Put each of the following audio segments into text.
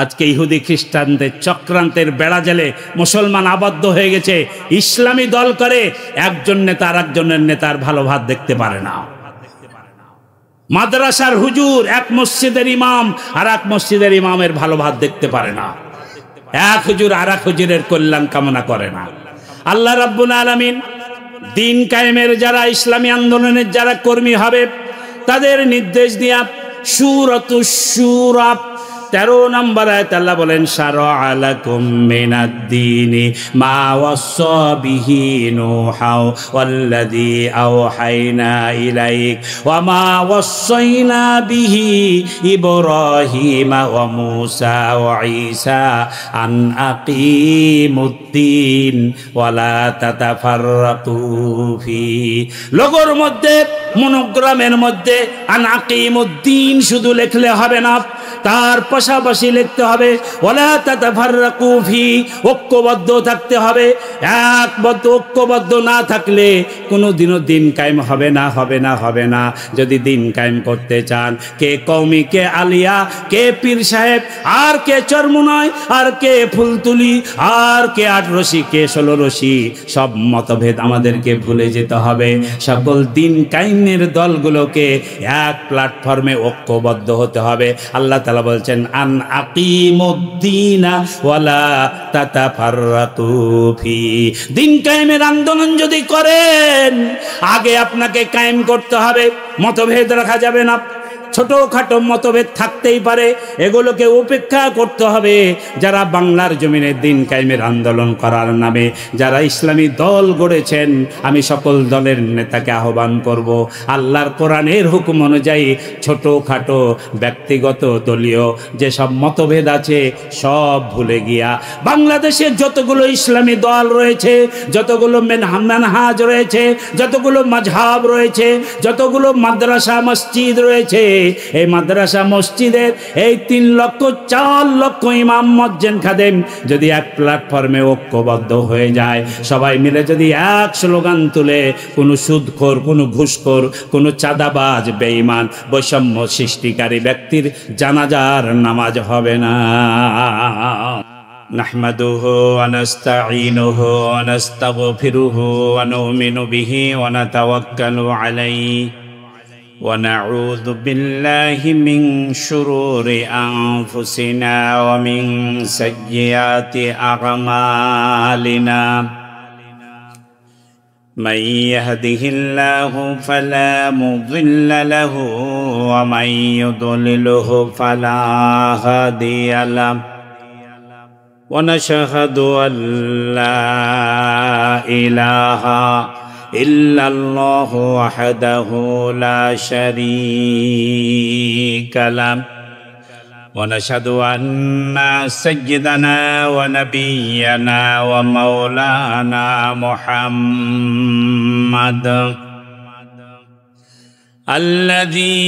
আজকে ইহুদি খ্রিস্টানদের চক্রান্তের বেড়া জালে মুসলমান আবদ্ধ হয়ে গেছে। ইসলামী দল করে, একজন নেতা আর একজনের নেতার ভালো ভাত দেখতে পারে না। মাদ্রাসার হুজুর এক মসজিদের ইমাম আর এক মসজিদের ইমামের ভালো ভাত দেখতে পারে না। এক হুজুর আর এক হুজুরের কল্যাণ কামনা করে না। আল্লাহ রাব্বুল আলামিন দিন কায়েমের যারা ইসলামী আন্দোলনের যারা কর্মী হবে তাদের নির্দেশ দিয়া সূরাতুশ শূরা 13 নম্বর আয়াত আল্লাহ বলেন, শারা'a লাকুম মিনাদ-দীনি মা ওয়াসসা বিহি নূহা ওয়াল্লাযী আওহাইনা ইলাইক ওয়া মা ওয়াসসাইনা বিহি ইব্রাহিমা ওয়া মূসা ওয়া ঈসা আন আকিমুদ-দীন ওয়া লা তাতাফাররাকু ফি। লোগোর মধ্যে, মনোগ্রামের মধ্যে আন আকিমুদ-দীন শুধু লিখলে হবে না, তার পাশাপাশি লিখতে হবে ওয়ালা তাতাফাররাকু ফি, ঐক্যবদ্ধ থাকতে হবে। ঐক্যবদ্ধ না থাকলে কোনোদিনও দিন কায়েম হবে না, হবে না, হবে না। যদি দিন কায়েম করতে চান, কে কওমি, কে আলিয়া, কে পীর সাহেব, আর কে চরমুনয়, আর কে ফুলতুলি, আর কে 8 রশি, কে 16 রশি, সব মতভেদ আমাদেরকে ভুলে যেতে হবে। সকল দিন কায়েমের দলগুলোকে এক প্ল্যাটফর্মে ঐক্যবদ্ধ হতে হবে। আল্লাহ তাআলা বলছেন, আন আকিমুদ্দিনা ওয়ালা তাতাফাররাকু ফি। দিন কায়েমের আন্দোলন যদি করেন, আগে আপনাকে কায়েম করতে হবে। মতভেদ রাখা যাবে না। ছোটখাটো মতভেদ থাকতেই পারে, এগুলোকে উপেক্ষা করতে হবে। যারা বাংলার জমিনে দিন কায়েমের আন্দোলন করার নামে যারা ইসলামী দল গড়েছেন, আমি সকল দলের নেতাকে আহ্বান করব, আল্লাহর কোরআনের হুকুম অনুযায়ী ছোটখাটো ব্যক্তিগত দলীয় যেসব মতভেদ আছে সব ভুলে গিয়া বাংলাদেশের যতগুলো ইসলামী দল রয়েছে, যতগুলো মানহাজ রয়েছে, যতগুলো মাযহাব রয়েছে, যতগুলো মাদ্রাসা মসজিদ রয়েছে, এই মাদ্রাসা মসজিদের এই 3 লক্ষ 4 লক্ষ ইমাম মুয়াজ্জিন খাদেম যদি এক প্ল্যাটফর্মে ঐক্যবদ্ধ হয়ে যায়, সবাই মিলে যদি এক স্লোগান তুলে, কোনো সুদখোর, কোনো ঘুষখোর, কোনো চাঁদাবাজ, বেঈমান, বৈষম্য সৃষ্টিকারী ব্যক্তির জানাজার নামাজ হবে না। নাহমাদুহু ওয়া নাস্তাঈনুহু ওয়া নাস্তাগফিরুহু ওয়া নু'মিনু বিহি ওয়া নাতাওয়াক্কালু আলাইহি ونعوذ بالله من شرور أنفسنا ومن سيئات أعمالنا من يهده الله فلا مضل له ومن يضلله فلا هادي له ونشهد أن لا إله إلا الله وحده لا شريك له ونشهد أن سيدنا ونبينا ومولانا محمد الذي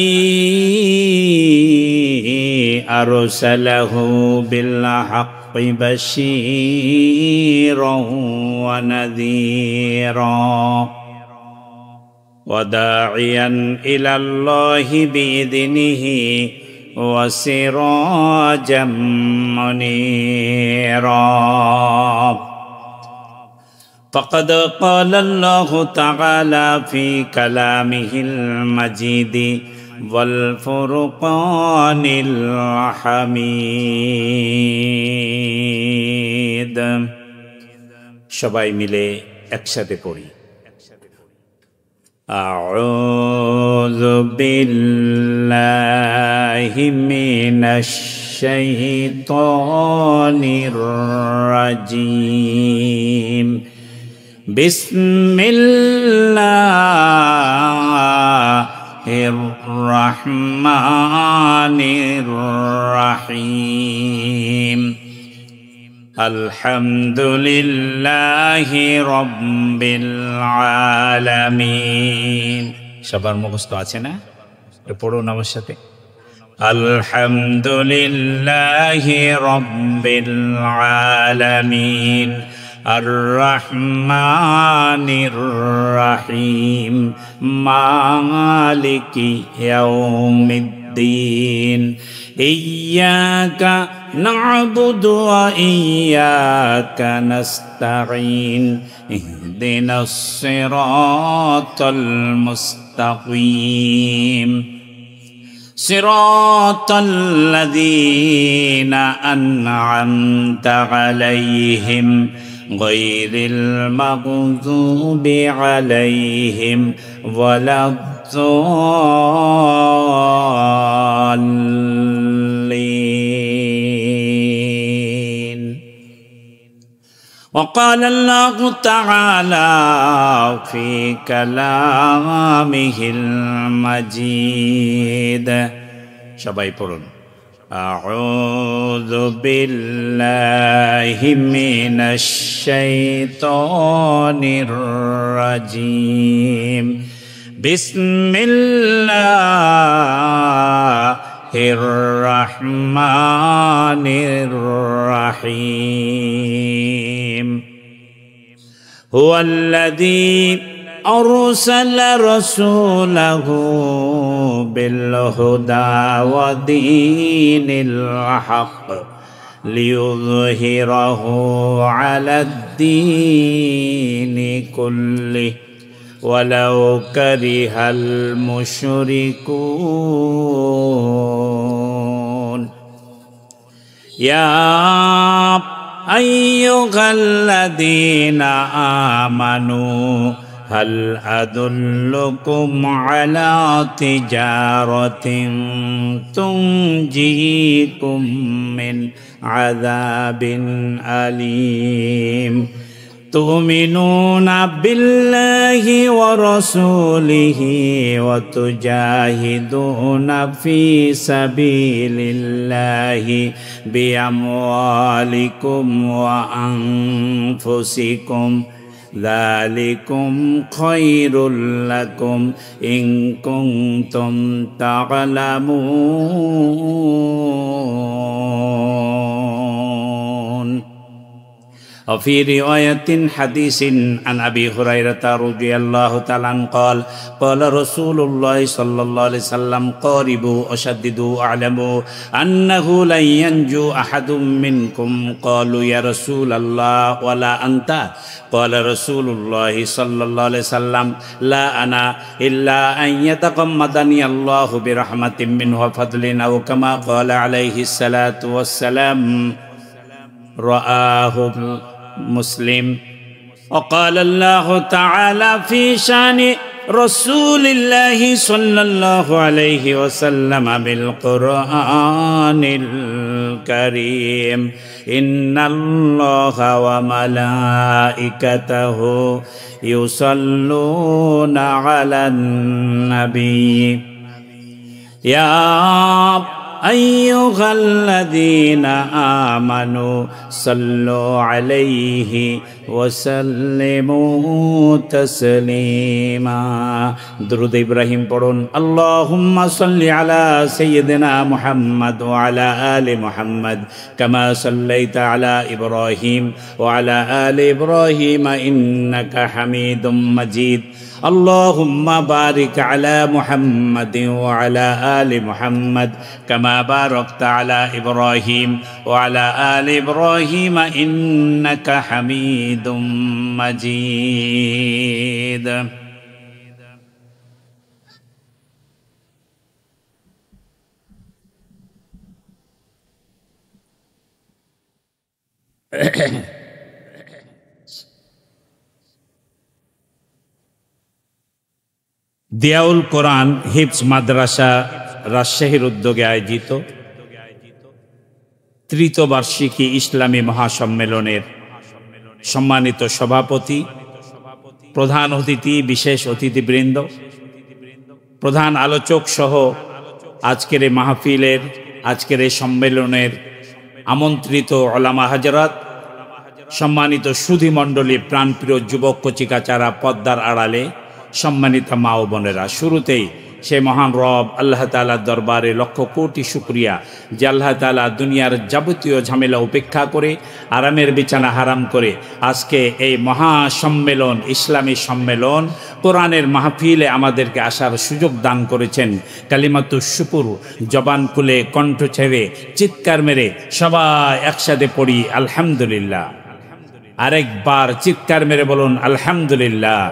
أرسله بالحق بشيرا ونذيرا وداعيا إلى الله بإذنه وسراجا منيرا فقد قال الله تعالى في كلامه المجيد والفرقان الحميد সবাই মিলে একসাথে পড়ি আউযু বিল্লাহি মিনাশ শাইতানির রাজীম বিসমিল্লাহির রহমানির রহিম আলহামদুলিল্লাহি রাব্বিল আলামিন। সবার মুখস্থ আছে না? পড়ুন আমার সাথে, আলহামদুলিল্লাহি রাব্বিল আলামিন আর রহমানির রহিম মালিকি ইয়াউমিদ্দিন ইয়্যাকা না'বুদু ওয়া ইয়্যাকা নাস্তাঈন ইহদিনাস সিরাতাল মুস্তাকিম সিরাতাল লাযীনা আন'আমতা আলাইহিম গায়রিল মাগযুবি আলাইহিম ওয়ালাদ-দাল্লিন। وقال الله تعالى في كلامه المجيد সবাই পড়ুন أعوذ بالله من الشيطان الرجيم بسم الله الرحمن الرحيم هو الذي أرسل رسوله بالهدى ودين الحق ليظهره على الدين كله ولو كره المشركون يا أيها الذين آمنوا هل أدلكم على تجارة تنجيكم من عذاب أليم تؤمنون بالله ورسوله وتجاهدون في سبيل الله بأموالكم وأنفسكم ذلكم خير لكم إن كنتم تعلمون. وفي رواية حديث عن أبي هريرة رضي الله تعالى عنه قال قال رسول الله صلى الله عليه وسلم قاربوا أشددوا أعلموا أنه لن ينجو أحد منكم قالوا يا رسول الله ولا أنت قال رسول الله صلى الله عليه وسلم لا أنا إلا أن يتغمدني الله برحمة منه وفضل أو كما قال عليه الصلاة والسلام رآه مسلم. وقال الله تعالى في شان رسول الله صلى الله عليه وسلم بالقرآن الكريم إن الله وملائكته يصلون على النبي يا أيها الذين آمنوا صلوا عليه وسلموا تسليما. درود إبراهيم পড়ুন اللهم صل على سيدنا محمد وعلى آل محمد كما صليت على إبراهيم وعلى آل إبراهيم إنك حميد مجيد. اللهم بارك على محمد وعلى آل محمد كما باركت على إبراهيم وعلى آل إبراهيم إنك حميد مجيد. দিয়াউল কোরআন হিফজ মাদ্রাসা রাজশাহীর উদ্যোগে আয়োজিত তৃতীয় বার্ষিকী ইসলামী মহাসম্মেলনের সম্মানিত সভাপতি, প্রধান অতিথি, বিশেষ অতিথিবৃন্দ, প্রধান আলোচক সহ আজকের এই মাহফিলের, আজকের এই সম্মেলনের আমন্ত্রিত ওলামা হাজরাত, সম্মানিত সুধী মণ্ডলী, প্রাণপ্রিয় যুবক কচিকাচারা, পদ্মার আড়ালে সম্মানিত মা ও বোনেরা, শুরুতেই সে মহান রব আল্লাহ তাআলার দরবারে লক্ষ কোটি শুকরিয়া যে আল্লাহ তাআলা দুনিয়ার যাবতীয় ঝামেলা উপেক্ষা করে আরামের বিছানা হারাম করে আজকে এই মহাসম্মেলন, ইসলামী সম্মেলন, কোরআনের মাহফিলে আমাদেরকে আসার সুযোগ দান করেছেন। কালিমাতুশ শুকুর জবান খুলে কণ্ঠ ছেড়ে চিৎকার মেরে সবাই একসাথে পড়ি আলহামদুলিল্লাহ। আরেকবার চিৎকার মেরে বলুন আলহামদুলিল্লাহ।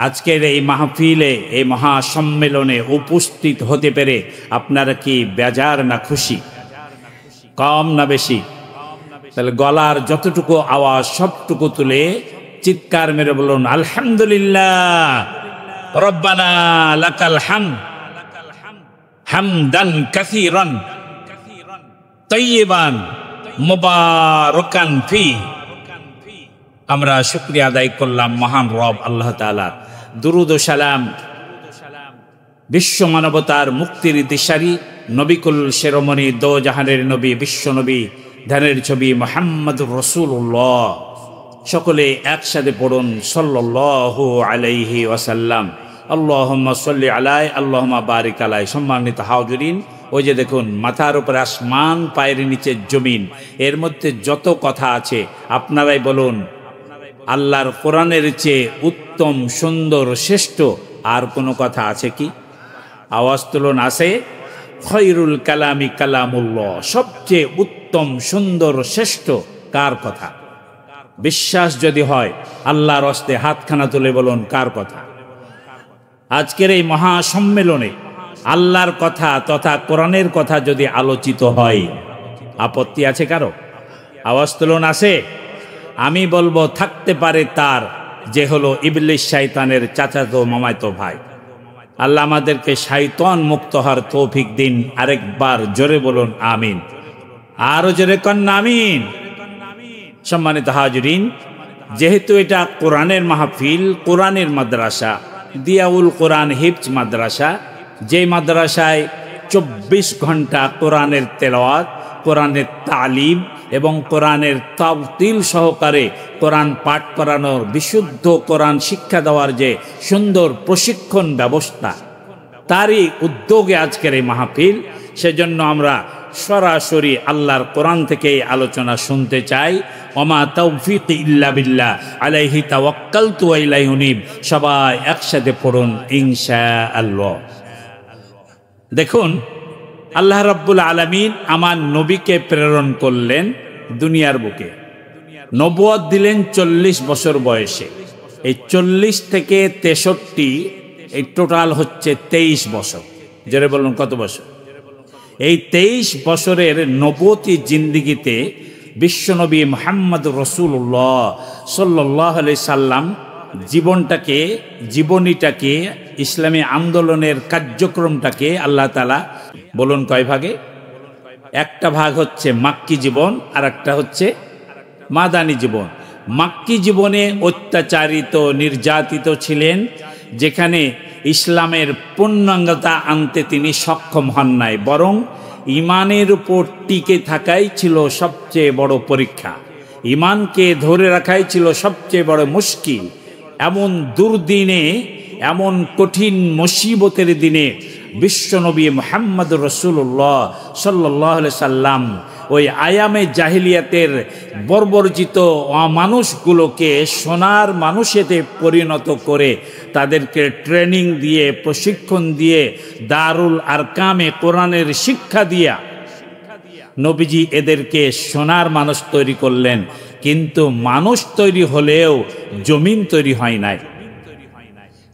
আজকের এই মাহফিলে, এই মহাসম্মেলনে উপস্থিত হতে পেরে আপনারা কি বেজার না খুশি? কম না বেশি? তাহলে গলার যতটুকু আওয়াজ সবটুকু তুলে চিৎকার মেরে বলুন আলহামদুলিল্লাহ। রব্বানা লাকাল হামদ হামদান কাসীরান তাইয়িবান মুবারাকান ফি। আমরা শুকরিয়া আদায় করলাম মহান রব আল্লাহ তাআলা। দুরুদ ও সালাম বিশ্ব মানবতার মুক্তির দিশারি নবিকুল শিরোমণি দো জাহানের নবী, বিশ্ব নবী, ধ্যানের ছবি মুহাম্মদুর রাসূলুল্লাহ। সকলে একসাথে পড়ুন সাল্লাল্লাহু আলাইহি ওয়াসাল্লাম। আল্লাহুম্মা সাল্লি আলাই আল্লাহুম্মা বারিক আলাই। সম্মানিত হাজিরিন, ওই যে দেখুন মাথার উপরে আসমান, পায়ের নিচে জমিন, এর মধ্যে যত কথা আছে আপনারাই বলুন আল্লাহর কোরআনের চেয়ে উত্তম, সুন্দর, শ্রেষ্ঠ আর কোনো কথা আছে কি? আওয়াজ তুলুন, আছে? খৈরুল কালামি কালামুল্লাহ। সবচেয়ে উত্তম, সুন্দর, শ্রেষ্ঠ কার কথা? বিশ্বাস যদি হয় আল্লাহর হস্তে হাতখানা তুলে বলুন কার কথা? আজকের এই মহাসম্মেলনে আল্লাহর কথা তথা কোরআনের কথা যদি আলোচিত হয় আপত্তি আছে কারো? আওয়াজ তুলুন, আছে? আমি বলবো থাকতে পারে তার, যে হলো ইবলিস, শয়তানের চাচাতো মামাতো ভাই। আল্লাহ আমাদেরকে শয়তান মুক্ত হওয়ার তৌফিক দিন। আরেকবার জোরে বলুন আমিন। আরো জোরে কন্যা আমিন। সম্মানিত হাজিরিন, যেহেতু এটা কোরআনের মাহফিল, কোরআনের মাদ্রাসা, দিয়াউল কোরআন হিফজ মাদ্রাসা, যে মাদ্রাসায় 24 ঘন্টা কোরআনের তেলাওয়াত, কোরআনের তালিম এবং কোরআনের তাওতিল সহকারে কোরআন পাঠ করানোর, বিশুদ্ধ কোরআন শিক্ষা দেওয়ার যে সুন্দর প্রশিক্ষণ ব্যবস্থা, তারই উদ্যোগে আজকের এই মাহফিল। সেজন্য আমরা সরাসরি আল্লাহর কোরআন থেকে আলোচনা শুনতে চাই। ওমা তাওফিকি ইল্লা বিল্লাহ আলাইহি তাওয়াক্কালতু ওয়া ইলাইহি উনীব। সবাই একসাথে পড়ুন ইনশাআল্লাহ। দেখুন, আল্লাহ রাব্বুল আলামিন আমার নবীকে প্রেরণ করলেন দুনিয়ার বুকে, নবুয়ত দিলেন 40 বছর বয়সে। এই 40 থেকে 63, এই টোটাল হচ্ছে 23 বছর। জোরে বলুন কত বছর? এই 23 বছরের নবুয়তি জিন্দিগিতে বিশ্বনবী মুহাম্মদুর রাসূলুল্লাহ সাল্লাল্লাহু আলাইহি সাল্লাম জীবনীটাকে, ইসলামী আন্দোলনের কার্যক্রমটাকে আল্লাহ তাআলা বলুন কয় ভাগে? একটা ভাগ হচ্ছে মাক্কি জীবন, আর একটা হচ্ছে মাদানী জীবন। মাক্কি জীবনে অত্যাচারিত, নির্যাতিত ছিলেন, যেখানে ইসলামের পূর্ণাঙ্গতা আনতে তিনি সক্ষম হন নাই, বরং ইমানের উপর টিকে থাকাই ছিল সবচেয়ে বড় পরীক্ষা। ইমানকে ধরে রাখাই ছিল সবচেয়ে বড় মুশকিল। এমন দুর্দিনে, এমন কঠিন মুসিবতের দিনে বিশ্বনবী মুহাম্মদুর রাসূলুল্লাহ সাল্লাল্লাহু আলাইহি সাল্লাম ওই আয়ামে জাহিলিয়াতের বর্বরচিত মানুষগুলোকে সোনার মানুষেতে পরিণত করে, তাদেরকে ট্রেনিং দিয়ে, প্রশিক্ষণ দিয়ে, দারুল আরকামে কোরআনের শিক্ষা দিয়া নবীজি এদেরকে সোনার মানুষ তৈরি করলেন। কিন্তু মানুষ তৈরি হলেও জমিন তৈরি হয় নাই।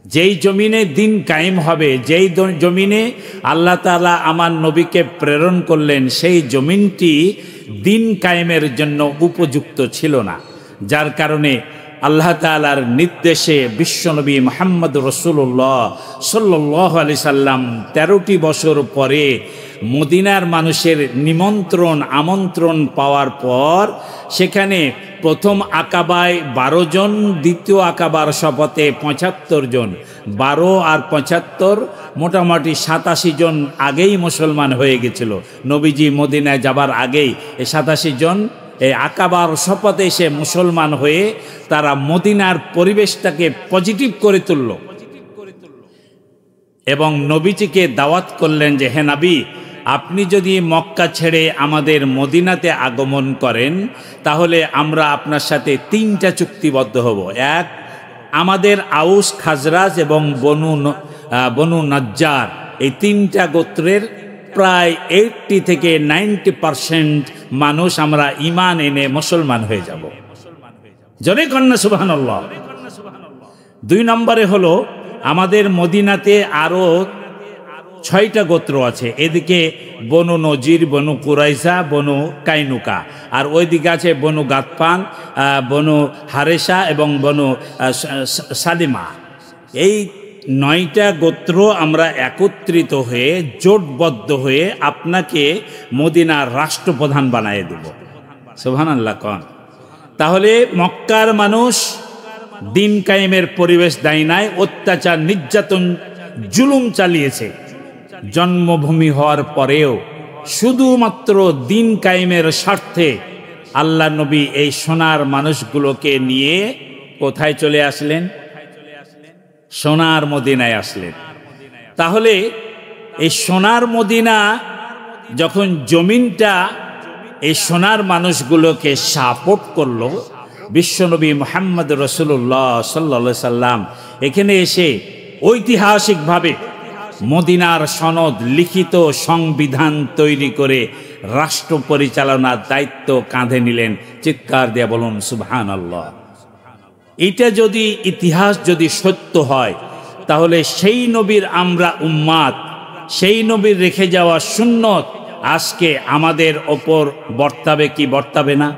যেই জমিনে দিন কায়েম হবে, যেই জমিনে আল্লাহ তাআলা আমার নবীকে প্রেরণ করলেন, সেই জমিনটি দিন কায়েমের জন্য উপযুক্ত ছিল না। যার কারণে আল্লাহ তাআলার নির্দেশে বিশ্বনবী মুহাম্মদুর রাসূলুল্লাহ সাল্লাল্লাহু আলাইহি সাল্লাম 13টি বছর পরে মদিনার মানুষের আমন্ত্রণ পাওয়ার পর সেখানে প্রথম আকাবায় 12 জন, দ্বিতীয় আকাবার শপথে 75 জন, 12 আর 75 মোটামুটি 87 জন আগেই মুসলমান হয়ে গেছিল। নবীজি মদিনায় যাবার আগেই এই 87 জন এই আকাবার শপথে এসে মুসলমান হয়ে তারা মদিনার পরিবেশটাকে পজিটিভ করে তুলল। এবং নবীজিকে দাওয়াত করলেন যে হে নবী, আপনি যদি মক্কা ছেড়ে আমাদের মদিনাতে আগমন করেন তাহলে আমরা আপনার সাথে 3টা চুক্তিবদ্ধ হব। এক, আমাদের আউস, খাজরাজ এবং বনু নজ্জার, এই 3টা গোত্রের প্রায় 80 থেকে 90% মানুষ আমরা ঈমান এনে মুসলমান হয়ে যাব। জোরে কন্যা সুবহানাল্লাহ। 2 নম্বরে হলো আমাদের মদিনাতে আরো 6টা গোত্র আছে। এদিকে বনু নজির, বনু কুরাইজা, বনু কাইনুকা, আর ওইদিকে আছে বনু গাতফান, বনু হারেসা এবং বনু সালিমা। এই 9টা গোত্র আমরা একত্রিত হয়ে জোটবদ্ধ হয়ে আপনাকে মদিনার রাষ্ট্রপ্রধান বানিয়ে দেব। সুবহানাল্লাহ কোন। তাহলে মক্কার মানুষ দিন কায়েমের পরিবেশ দেয় নাই, অত্যাচার, নির্যাতন, জুলুম চালিয়েছে। জন্মভূমি হওয়ার পরেও শুধুমাত্র দিন কায়েমের স্বার্থে আল্লাহ নবী এই সোনার মানুষগুলোকে নিয়ে কোথায় চলে আসলেন? সোনার মদিনায় আসলেন। তাহলে এই সোনার মদিনা যখন জমিনটা এই সোনার মানুষগুলোকে সাপোর্ট করলো, বিশ্বনবী মুহাম্মদ রাসূলুল্লাহ সাল্লাল্লাহু আলাইহি সাল্লাম এখানে এসে ঐতিহাসিকভাবে মদিনার সনদ, লিখিত সংবিধান তৈরি করে রাষ্ট্র পরিচালনার দায়িত্ব কাঁধে নিলেন। চিৎকার দিয়ে বলুন সুবহানাল্লাহ। এটা যদি ইতিহাস যদি সত্য হয় তাহলে সেই নবীর আমরা উম্মাত, সেই নবীর রেখে যাওয়া সুন্নত আজকে আমাদের ওপর বর্তাবে কি বর্তাবে না?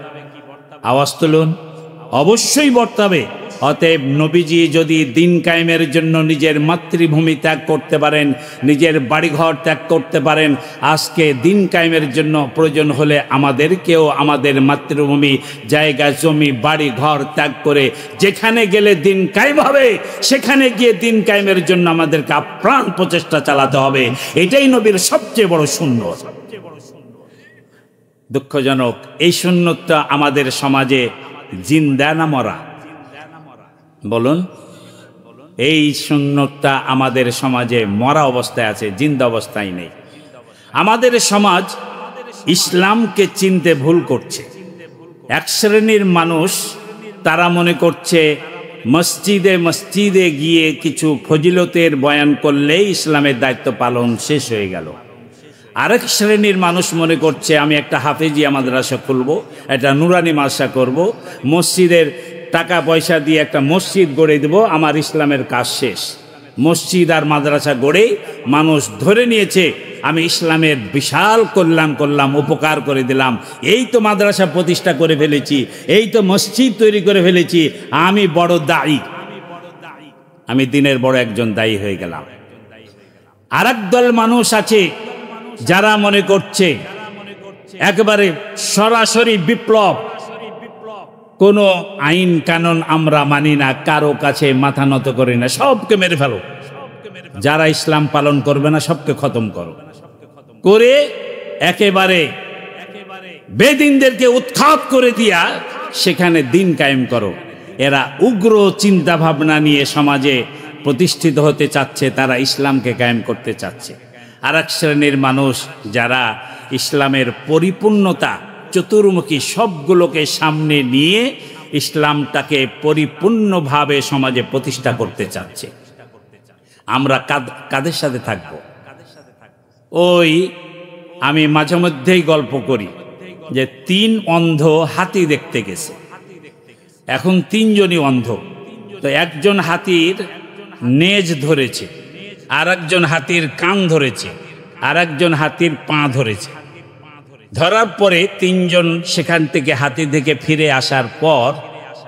আওয়াজ তুলুন। অবশ্যই বর্তাবে। অতএব নবীজি যদি দিন কায়েমের জন্য নিজের মাতৃভূমি ত্যাগ করতে পারেন, নিজের বাড়িঘর ত্যাগ করতে পারেন, আজকে দিন কায়েমের জন্য প্রয়োজন হলে আমাদেরকেও আমাদের মাতৃভূমি, জায়গা, জমি, বাড়ি ঘর ত্যাগ করে যেখানে গেলে দিন কায়েম হবে সেখানে গিয়ে দিন কায়েমের জন্য আমাদেরকে আপ্রাণ প্রচেষ্টা চালাতে হবে। এটাই নবীর সবচেয়ে বড় সুন্নত। দুঃখজনক, এই সুন্নতটা আমাদের সমাজে জিন্দা না মরা? বলুন। এই সুন্নতটা আমাদের সমাজে মরা অবস্থায় আছে, জিন্দা অবস্থায় নেই। আমাদের সমাজ ইসলামকে চিনতে ভুল করছে। এক শ্রেণীর মানুষ তারা মনে করছে মসজিদে মসজিদে গিয়ে কিছু ফজিলতের বয়ান করলেই ইসলামের দায়িত্ব পালন শেষ হয়ে গেল। আরেক শ্রেণীর মানুষ মনে করছে আমি একটা হাফেজিয়া মাদ্রাসা খুলবো, একটা নুরানি মাদ্রাসা করব, মসজিদের টাকা পয়সা দিয়ে একটা মসজিদ গড়ে দেব, আমার ইসলামের কাজ শেষ। মসজিদ আর মাদ্রাসা গড়ে মানুষ ধরে নিয়েছে আমি ইসলামের বিশাল কল্যাণ করলাম, উপকার করে দিলাম, এই তো মাদ্রাসা প্রতিষ্ঠা করে ফেলেছি, এই তো মসজিদ তৈরি করে ফেলেছি, আমি বড় দায়ী, আমি দিনের বড় একজন দায়ী হয়ে গেলাম। আরেক দল মানুষ আছে যারা মনে করছে একেবারে সরাসরি বিপ্লব, কোনো আইন কানুন আমরা মানি না, কারো কাছে মাথা নত করি না, সবকে মেরে ফেলো, যারা ইসলাম পালন করবে না সবকে খতম করো, করে একেবারে বেদিনদেরকে উৎখাত করে দিয়া সেখানে দিন কায়েম করো। এরা উগ্র চিন্তা ভাবনা নিয়ে সমাজে প্রতিষ্ঠিত হতে চাচ্ছে, তারা ইসলামকে কায়েম করতে চাচ্ছে। আর এক শ্রেণীর মানুষ যারা ইসলামের পরিপূর্ণতা, চতুর্মুখী সবগুলোকে সামনে নিয়ে ইসলামটাকে পরিপূর্ণভাবে সমাজে প্রতিষ্ঠা করতে চাচ্ছে। আমরা কাদের সাথে থাকব? ওই আমি মাঝে মধ্যেই গল্প করি যে 3 অন্ধ হাতি দেখতে গেছে। এখন 3 জনই অন্ধ। তো একজন হাতির নেজ ধরেছে, আর একজন হাতির কান ধরেছে, আর একজন হাতির পা ধরেছে। ধরার পরে 3 জন সেখান থেকে হাতি থেকে ফিরে আসার পর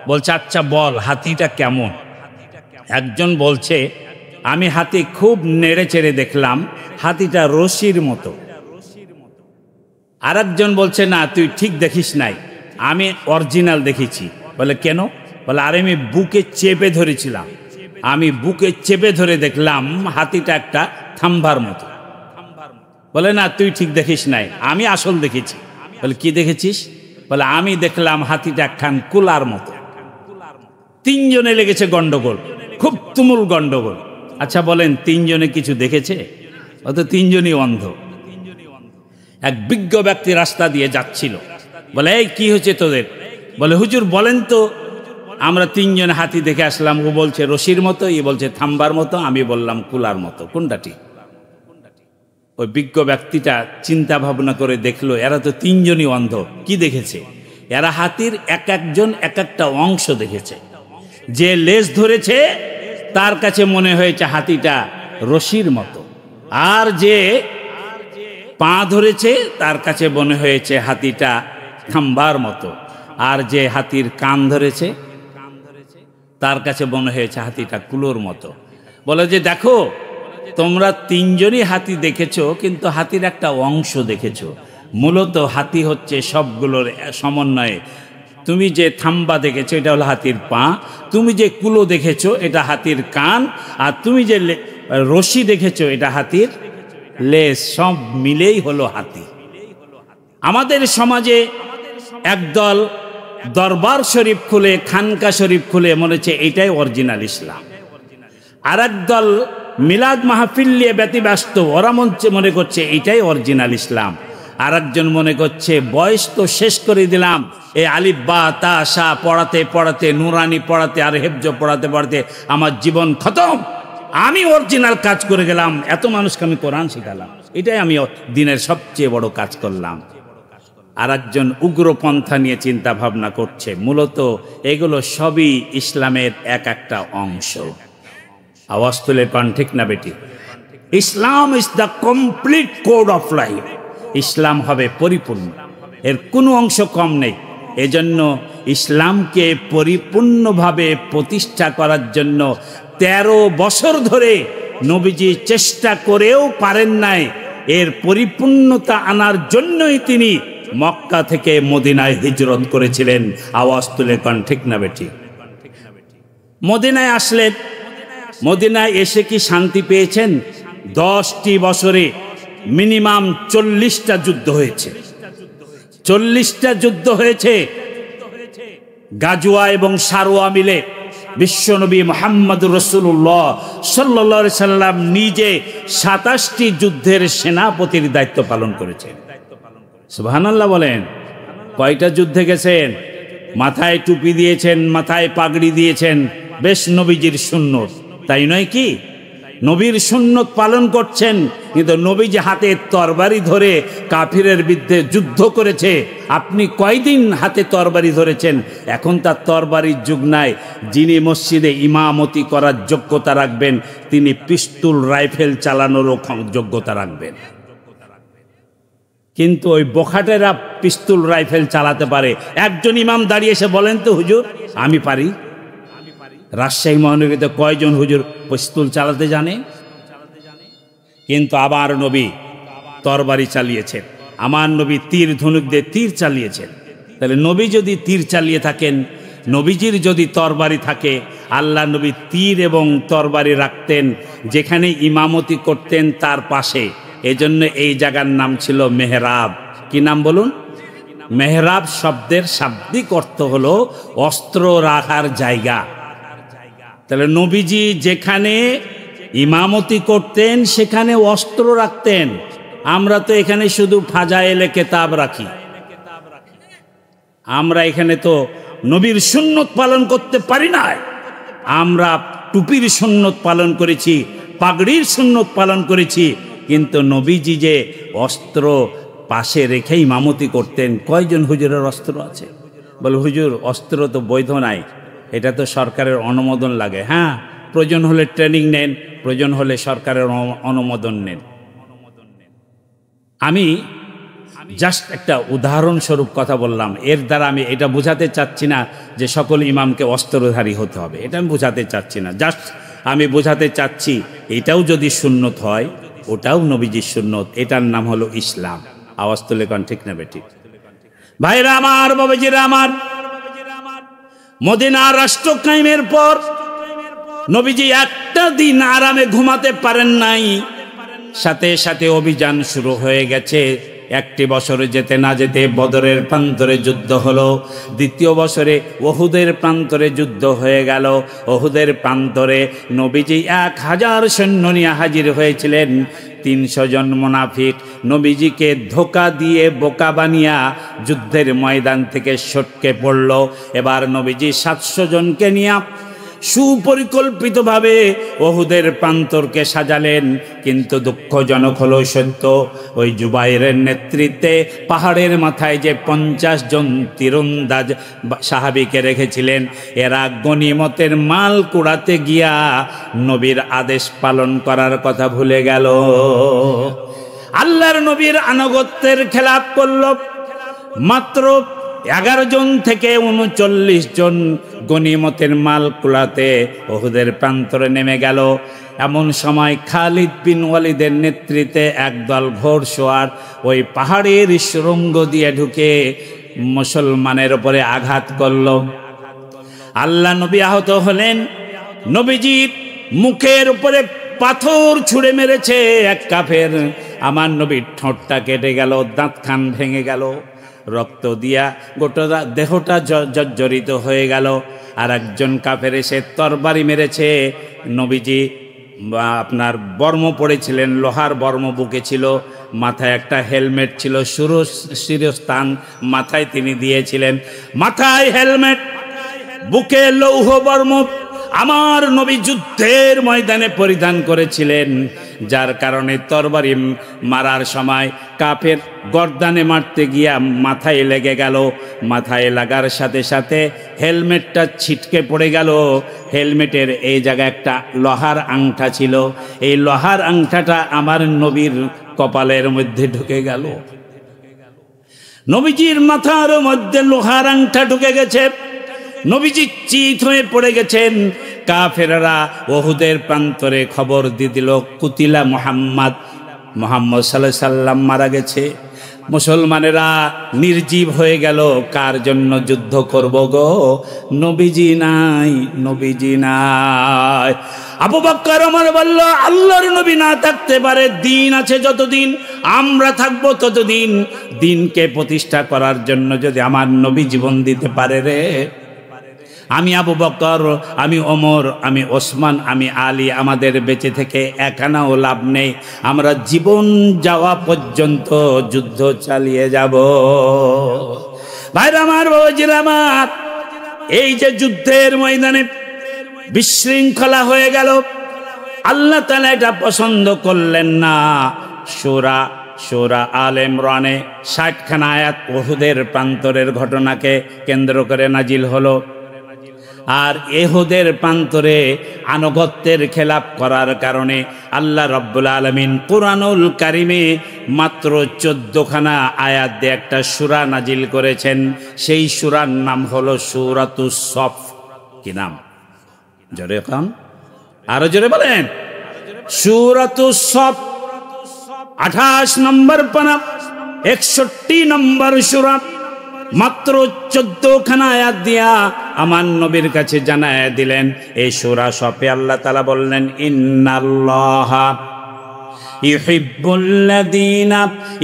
বলছে আচ্ছা বল হাতিটা কেমন? একজন বলছে আমি হাতি খুব নেড়ে চেড়ে দেখলাম, হাতিটা রশির মতো। আর একজন বলছে না তুই ঠিক দেখিস নাই, আমি অরিজিনাল দেখেছি। বলে কেন? বলে আরে আমি বুকে চেপে ধরেছিলাম, আমি বুকে চেপে ধরে দেখলাম হাতিটা একটা থাম্বার মতো। বলে না তুই ঠিক দেখিস নাই, আমি আসল দেখেছি। বলে কি দেখেছিস? বলে আমি দেখলাম হাতিটা একখান কুলার মতো। 3 জনে লেগেছে গন্ডগোল, খুব তুমুল গন্ডগোল। আচ্ছা বলেন, তিনজনে কিছু দেখেছে? অত তিনজনই অন্ধ। এক বিজ্ঞ ব্যক্তি রাস্তা দিয়ে যাচ্ছিল, বলে এই কি হয়েছে তোদের? বলে হুজুর বলেন তো, আমরা তিনজন হাতি দেখে আসলাম। ও বলছে রশির মতো, ই বলছে থাম্বার মতো, আমি বললাম কুলার মতো, কোনটা ঠিক? ওই বিজ্ঞ ব্যক্তিটা চিন্তা ভাবনা করে দেখলো এরা তো তিনজনই অন্ধ, কি দেখেছে? এরা হাতির এক একজন এক একটা অংশ দেখেছে। যে লেজ ধরেছে তার কাছে মনে হয়েছে হাতিটা রশির মতো, আর যে পা ধরেছে তার কাছে মনে হয়েছে হাতিটা থাম্বার মতো, আর যে হাতির কান ধরেছে তার কাছে মনে হয়েছে হাতিটা কুলোর মতো। বলে যে দেখো, তোমরা তিনজনই হাতি দেখেছো, কিন্তু হাতির একটা অংশ দেখেছো। মূলত হাতি হচ্ছে সবগুলোর সমন্বয়ে। তুমি যে থাম্বা দেখেছো এটা হলো হাতির পা, তুমি যে কুলো দেখেছো এটা হাতির কান, আর তুমি যে রশি দেখেছো এটা হাতির লেজ, সব মিলেই হলো হাতি। আমাদের সমাজে একদল দরবার শরীফ খুলে, খানকা শরীফ খুলে মনে হচ্ছে এটাই অরিজিনাল ইসলাম। আর একদল মিলাদ মাহফিল নিয়ে ব্যতিব্যস্ত, ওরা মনে করছে এটাই অরিজিনাল ইসলাম। আর একজন মনে করছে বয়স তো শেষ করে দিলাম, এই আলিফ বা তা সা পড়াতে পড়াতে, নুরানি পড়াতে আর হেফজ পড়াতে পড়াতে আমার জীবন খতম, আমি অরিজিনাল কাজ করে গেলাম, এত মানুষকে আমি কোরআন শিখালাম, এটাই আমি দিনের সবচেয়ে বড় কাজ করলাম। আর একজন উগ্রপন্থা নিয়ে চিন্তা ভাবনা করছে। মূলত এগুলো সবই ইসলামের এক একটা অংশ। আওয়াজ তুলে পান ঠিক না বেটি? Islam is the complete code of life. ইসলাম হবে পরিপূর্ণ, এর কোনো অংশ কম নেই। এজন্য ইসলামকে পরিপূর্ণভাবে প্রতিষ্ঠা করার জন্য 13 বছর ধরে নবীজি চেষ্টা করেও পারেন নাই। এর পরিপূর্ণতা আনার জন্যই তিনি মক্কা থেকে মদিনায় হিজরত করেছিলেন। আওয়াজ তুলে পান ঠিক না বেটি? মদিনায় আসলেন, মদিনায় এসে কি শান্তি পেয়েছেন? 10টি বছরে মিনিমাম 40টা যুদ্ধ হয়েছে। 40টা যুদ্ধ হয়েছে। গাজওয়া এবং সারোয়া মিলে বিশ্বনবী মুহাম্মদুর রাসূলুল্লাহ সাল্লাল্লাহু আলাইহি সাল্লাম নিজে 27টি যুদ্ধের সেনাপতির দায়িত্ব পালন করেছেন। সুবহানাল্লাহ বলেন। কয়টা যুদ্ধে গেছেন? মাথায় টুপি দিয়েছেন, মাথায় পাগড়ি দিয়েছেন, বেশ নবীজির সুন্নত, তাই নয় কি? নবীর সুন্নত পালন করছেন, কিন্তু নবীজি হাতে তরবারি ধরে কাফিরের বিরুদ্ধে যুদ্ধ করেছে। আপনি কয়দিন হাতে তরবারি ধরেছেন? এখন তার তরবারির যুগ নাই। যিনি মসজিদে ইমামতি করার যোগ্যতা রাখবেন তিনি পিস্তল রাইফেল চালানোরও যোগ্যতা রাখবেন। কিন্তু ওই বোখাটেরা পিস্তল রাইফেল চালাতে পারে। একজন ইমাম দাঁড়িয়ে এসে বলেন তো হুজুর আমি পারি? রাজশাহী মহানগরীতে কয়জন হুজুর পিস্তল চালাতে জানে? কিন্তু আবার নবী তরবারি চালিয়েছেন, আমার নবী তীর ধনুক দিয়ে তীর চালিয়েছেন। তাহলে নবী যদি তীর চালিয়ে থাকেন, নবীজির যদি তরবারি থাকে, আল্লাহ নবী তীর এবং তরবারি রাখতেন যেখানে ইমামতি করতেন তার পাশে। এজন্য এই জায়গার নাম ছিল মেহরাব। কি নাম বলুন? মেহরাব শব্দের শাব্দিক অর্থ হলো অস্ত্র রাখার জায়গা। তাহলে নবীজি যেখানে ইমামতি করতেন সেখানে অস্ত্র রাখতেন। আমরা তো এখানে শুধু ফাজাইলে কেতাব রাখি। আমরা এখানে তো নবীর সুন্নত পালন করতে পারি না। আমরা টুপির সুন্নত পালন করেছি, পাগড়ির সুন্নত পালন করেছি, কিন্তু নবীজি যে অস্ত্র পাশে রেখে ইমামতি করতেন, কয়জন হুজুরের অস্ত্র আছে? বলে হুজুর অস্ত্র তো বৈধ নাই, এটা তো সরকারের অনুমোদন লাগে। হ্যাঁ, প্রয়োজন হলে ট্রেনিং নেন, প্রয়োজন হলে সরকারের অনুমোদন নেন। আমি জাস্ট একটা উদাহরণস্বরূপ কথা বললাম। এর দ্বারা আমি এটা বোঝাতে চাচ্ছি না যে সকল ইমামকে অস্ত্রধারী হতে হবে, এটা আমি বোঝাতে চাচ্ছি না। জাস্ট আমি বোঝাতে চাচ্ছি এটাও যদি সুন্নত হয়, ওটাও নবীজির সুন্নত, এটার নাম হলো ইসলাম। আওয়াজ তুলে কোন ঠিক না বেঠিক? ভাইরা আমার, বাবাজিরা আমার, মদিনা রাষ্ট্র কায়েমের পর নবীজি একটা দিন আরামে ঘুমাতে পারেন নাই। সাথে সাথে অভিযান শুরু হয়ে গেছে। একটি বছরে যেতে না যেতে বদরের প্রান্তরে যুদ্ধ হলো, দ্বিতীয় বছরে ওহুদের প্রান্তরে যুদ্ধ হয়ে গেল। ওহুদের প্রান্তরে নবীজি 1000 সৈন্য নিয়ে হাজির হয়েছিলেন। 300 জন মুনাফিক নবীজিকে ধোঁকা দিয়ে বোকা বানিয়া যুদ্ধের ময়দান থেকে সটকে পড়ল। এবার নবীজি 700 জনকে নিয়ে সুপরিকল্পিতভাবে ওহুদের প্রান্তরকে সাজালেন। কিন্তু দুঃখজনক হলো সত্য, ওই জুবাইরের নেতৃত্বে পাহাড়ের মাথায় যে 50 জন তীরন্দাজ সাহাবীকে রেখেছিলেন, এরা গনিমতের মাল কুড়াতে গিয়া নবীর আদেশ পালন করার কথা ভুলে গেল। আল্লাহর নবীর আনুগত্যের খেলাপ করল। মাত্র 11 জন থেকে 39 জন গনিমতের মাল কুলাতে ওহুদের প্রান্তরে নেমে গেল। এমন সময় খালিদ বিন ওয়ালিদের নেতৃত্বে একদল ঘোড়সওয়ার ওই পাহাড়ের সুড়ঙ্গ দিয়ে ঢুকে মুসলমানের উপরে আঘাত করল। আল্লাহ নবী আহত হলেন। নবীজির মুখের উপরে পাথর ছুঁড়ে মেরেছে এক কাফের। আমার নবীর ঠোঁটটা কেটে গেল, দাঁত খান ভেঙে গেল, রক্ত দিয়া গোটা দেহটা জর্জরিত হয়ে গেল। আর একজন কাফের এসে তরবারি মেরেছে। নবীজি আপনার বর্ম পড়েছিলেন, লোহার বর্ম বুকে ছিল, মাথায় একটা হেলমেট ছিল, শিরস্থান মাথায় তিনি দিয়েছিলেন। মাথায় হেলমেট, বুকে লৌহ বর্ম আমার নবী যুদ্ধের ময়দানে পরিধান করেছিলেন, যার কারণে তরবারি মারার সময় কাফের গর্দানে মারতে গিয়া মাথায় লেগে গেল। মাথায় লাগার সাথে সাথে হেলমেটটা ছিটকে পড়ে গেল। হেলমেটের এই জায়গায় একটা লোহার আংটা ছিল, এই লোহার আংটাটা আমার নবীর কপালের মধ্যে ঢুকে গেল। নবীজির মাথার মধ্যে লোহার আংটা ঢুকে গেছে। নবীজি চিত হয়ে পড়ে গেছেন। কাফেররা ওহুদের প্রান্তরে খবর দিয়ে দিল কুতিলা মুহাম্মদ সাল্লাল্লাহু আলাইহি সাল্লাম মারা গেছে। মুসলমানেরা নির্জীব হয়ে গেল। কার জন্য যুদ্ধ করব গো? নবীজি নাই, নবীজি নাই। আবু বকর ওমর বলল, আল্লাহর নবী না থাকতে পারে, দিন আছে যতদিন, আমরা থাকবো ততদিন। দিনকে প্রতিষ্ঠা করার জন্য যদি আমার নবী জীবন দিতে পারে রে, আমি আবু বকর, আমি ওমর, আমি ওসমান, আমি আলী, আমাদের বেঁচে থেকে একানাও লাভ নেই। আমরা জীবন যাওয়া পর্যন্ত যুদ্ধ চালিয়ে যাব। ভাইরা আমার, বাবাজিরা আমার, এই যে যুদ্ধের ময়দানে বিশৃঙ্খলা হয়ে গেল, আল্লাহ তাআলা এটা পছন্দ করলেন না। সূরা আল ইমরানে 60খানা আয়াত ওহুদের প্রান্তরের ঘটনাকে কেন্দ্র করে নাজিল হলো। আর এহুদের প্রান্তরে আনুগত্যের খেলাপ করার কারণে আল্লাহ রাব্বুল আলামিন কুরআনুল কারিমে মাত্র 14খানা আয়াত দিয়ে একটা সূরা নাজিল করেছেন। সেই সূরার নাম হলো সূরাতুস সফ। কি নাম? জোরে কান, আরো জোরে বলেন। সূরাতুস সফ, 28 নম্বর পারা, 61 নম্বর সূরা। মাত্র 14খানা আয়াত দিয়া আমার নবীর কাছে জানায় দিলেন। এই সূরা সফে আল্লাহ তাআলা বললেন, ইন্নাল্লাহা ইউহিব্বুল্লাযীনা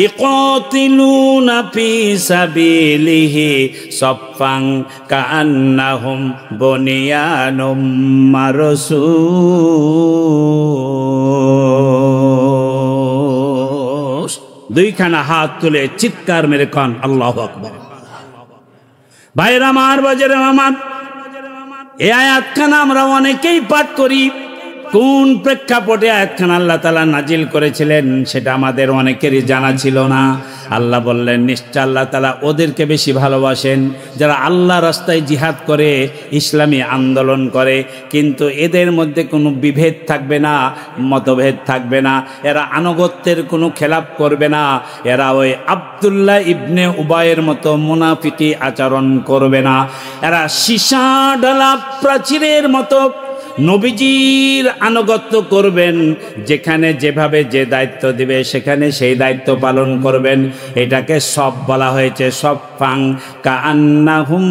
ইকাতিলুনা ফী সাবিলিহি সাফফান কাআন্নাহুম বুনিয়ানুম মারসুস। দুইখানা হাত তুলে চিৎকার মেরে কান আল্লাহু আকবার। ভাইরা আমার, বাজারে আমার, এই আয়াতখানা আমরা অনেকেই পাঠ করি। কোন প্রেক্ষাপটে আয়াতখানা আল্লাহ তাআলা নাজিল করেছিলেন সেটা আমাদের অনেকেরই জানা ছিল না। আল্লাহ বললেন, নিশ্চয় আল্লাহ তাআলা ওদেরকে বেশি ভালোবাসেন যারা আল্লাহ রাস্তায় জিহাদ করে, ইসলামী আন্দোলন করে, কিন্তু এদের মধ্যে কোনো বিভেদ থাকবে না, মতভেদ থাকবে না, এরা আনুগত্যের কোনো খেলাপ করবে না, এরা ওই আব্দুল্লাহ ইবনে উবাইয়ের মতো মুনাফিকি আচরণ করবে না, এরা সীসা ডালা প্রাচীরের মতো নবীজির আনুগত্য করবেন, যেখানে যেভাবে যে দায়িত্ব দিবে সেখানে সেই দায়িত্ব পালন করবেন। এটাকে সব বলা হয়েছে সফাং কান্নাহুম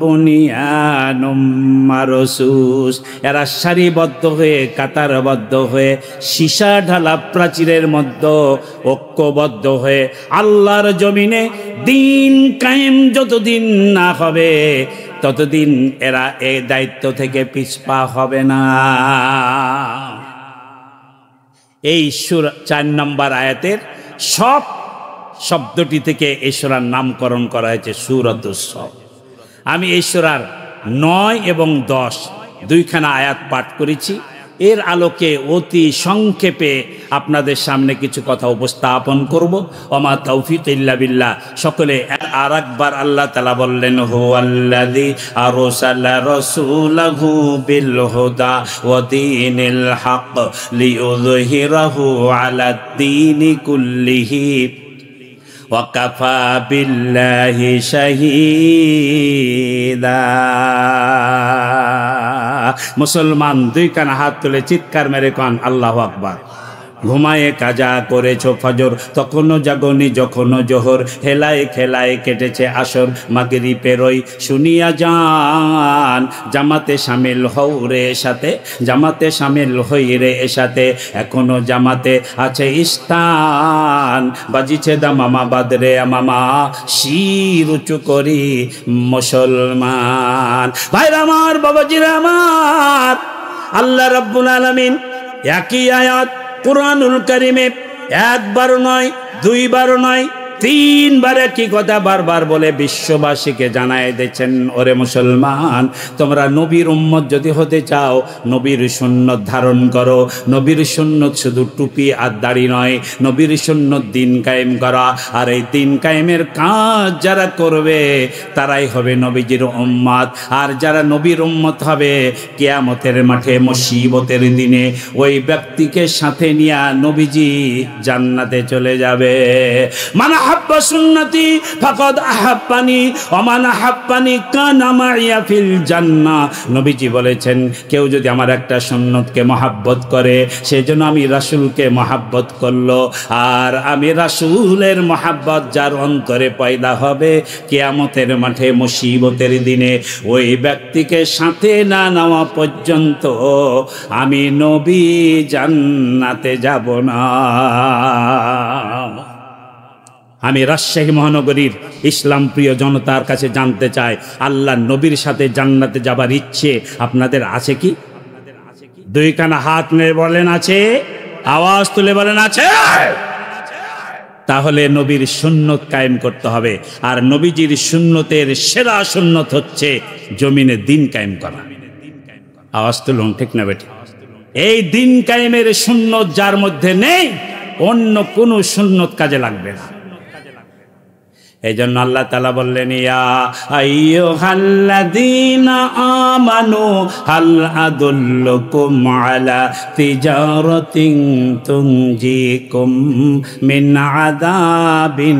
বুনিয়ানুম মারসুস। এরা সারিবদ্ধ হয়ে কাতারবদ্ধ হয়ে সীসা ঢালা প্রাচীরের মধ্যে ঐক্যবদ্ধ হয়ে আল্লাহর জমিনে দিন কায়েম যতদিন না হবে ততদিন এরা এই দায়িত্ব থেকে পিছপা হবে না। এই সূরা 4 নম্বর আয়াতের সব শব্দটি থেকে এই সূরার নামকরণ করা হয়েছে সূরাতুস সফ। আমি এই সূরার 9 এবং 10 দুইখানা আয়াত পাঠ করেছি। এর আলোকে অতি সংক্ষেপে আপনাদের সামনে কিছু কথা উপস্থাপন করব। ওমা তৌফিক ইল্লা বিল্লাহ। সকলে আরেকবার আল্লাহ তাআলা বললেন, হুয়াল্লাযী আরসালা রাসূলাহু বিল হুদা ওয়া দীনিল হক লিইয়ুযহিরাহু আলাদ দীনি কুল্লিহি ওয়া কাফা বিল্লাহি শাহীদা। মুসলমান দুই কান হাত তুলে চিৎকার মেরে কান আল্লাহু আকবার। ঘুমায়ে কাজা করেছো ফজর, তখনও জাগনি যখনও জোহর, হেলায় খেলায় কেটেছে আসর, মাগরিবের ওই শুনিয়া যান, জামাতে শামিল হও রে সাথে, জামাতে শামিল হই রে সাথে, এখনো জামাতে আছে স্থান, বাজিছে দামামা বাদরে মামা, শির উঁচু করি মুসলমান। ভাইরা আমার, বাবাজিরা আমার, আল্লাহ রাব্বুল আলামিন একই আয়াত কুরআনুল কারীমে একবার নয়, দুইবার নয়, তিনবার একই কথা বারবার বলে বিশ্ববাসীকে জানায় দিয়েছেন, ওরে মুসলমান, তোমরা নবীর উম্মত যদি হতে চাও নবীর সুন্নত ধারণ করো। নবীর সুন্নত শুধু টুপি আর দাড়ি নয়, নবীর সুন্নত দিন কায়েম করা। আর এই দিন কায়েমের কাজ যারা করবে তারাই হবে নবীজির উম্মত। আর যারা নবীর উম্মত হবে কিয়ামতের মাঠে মুসিবতের দিনে ওই ব্যক্তিকে সাথে নিয়ে নবীজি জান্নাতে চলে যাবে। মানা আহাব্বা সুন্নতি ফাকাদ আহাব্বানি ওয়া মান আহাব্বানি কানা মাইয়া ফিল জান্নাহ। নবীজি বলেছেন, কেউ যদি আমার একটা সুন্নতকে মহব্বত করে সেজন্য আমি রাসূলকে মহব্বত করলো। আর আমি রাসূলের মহব্বত যার অন্তরে পয়দা হবে কিয়ামতের মাঠে মুসিবতের দিনে ওই ব্যক্তিকে সাথে না নেওয়া পর্যন্ত আমি নবী জান্নাতে যাব না। আমি রাজশাহী মহানগরীর ইসলাম প্রিয় জনতার কাছে জানতে চাই, আল্লাহ নবীর সাথে জান্নাতে যাবার ইচ্ছে আপনাদের আছে কি? দুই কানা হাত নেড়ে বলেন আছে, আওয়াজ তুলে বলেন আছে। তাহলে নবীর সুন্নত কায়েম করতে হবে। আর নবীজির সুন্নতের সেরা সুন্নত হচ্ছে জমিনে দিন কায়েম করা। আওয়াজ তুলুন, ঠিক না বেটি? এই দিন কায়েমের সুন্নত যার মধ্যে নেই অন্য কোনো সুন্নত কাজে লাগবে না। এই জন্য আল্লাহ তাআলা বললেন, ইয়া আইয়ুহাল্লাযীনা আমানু হাল আদুল্লুকুম আলা তিজারাতিন তুনজিকুম মিন আযাবিন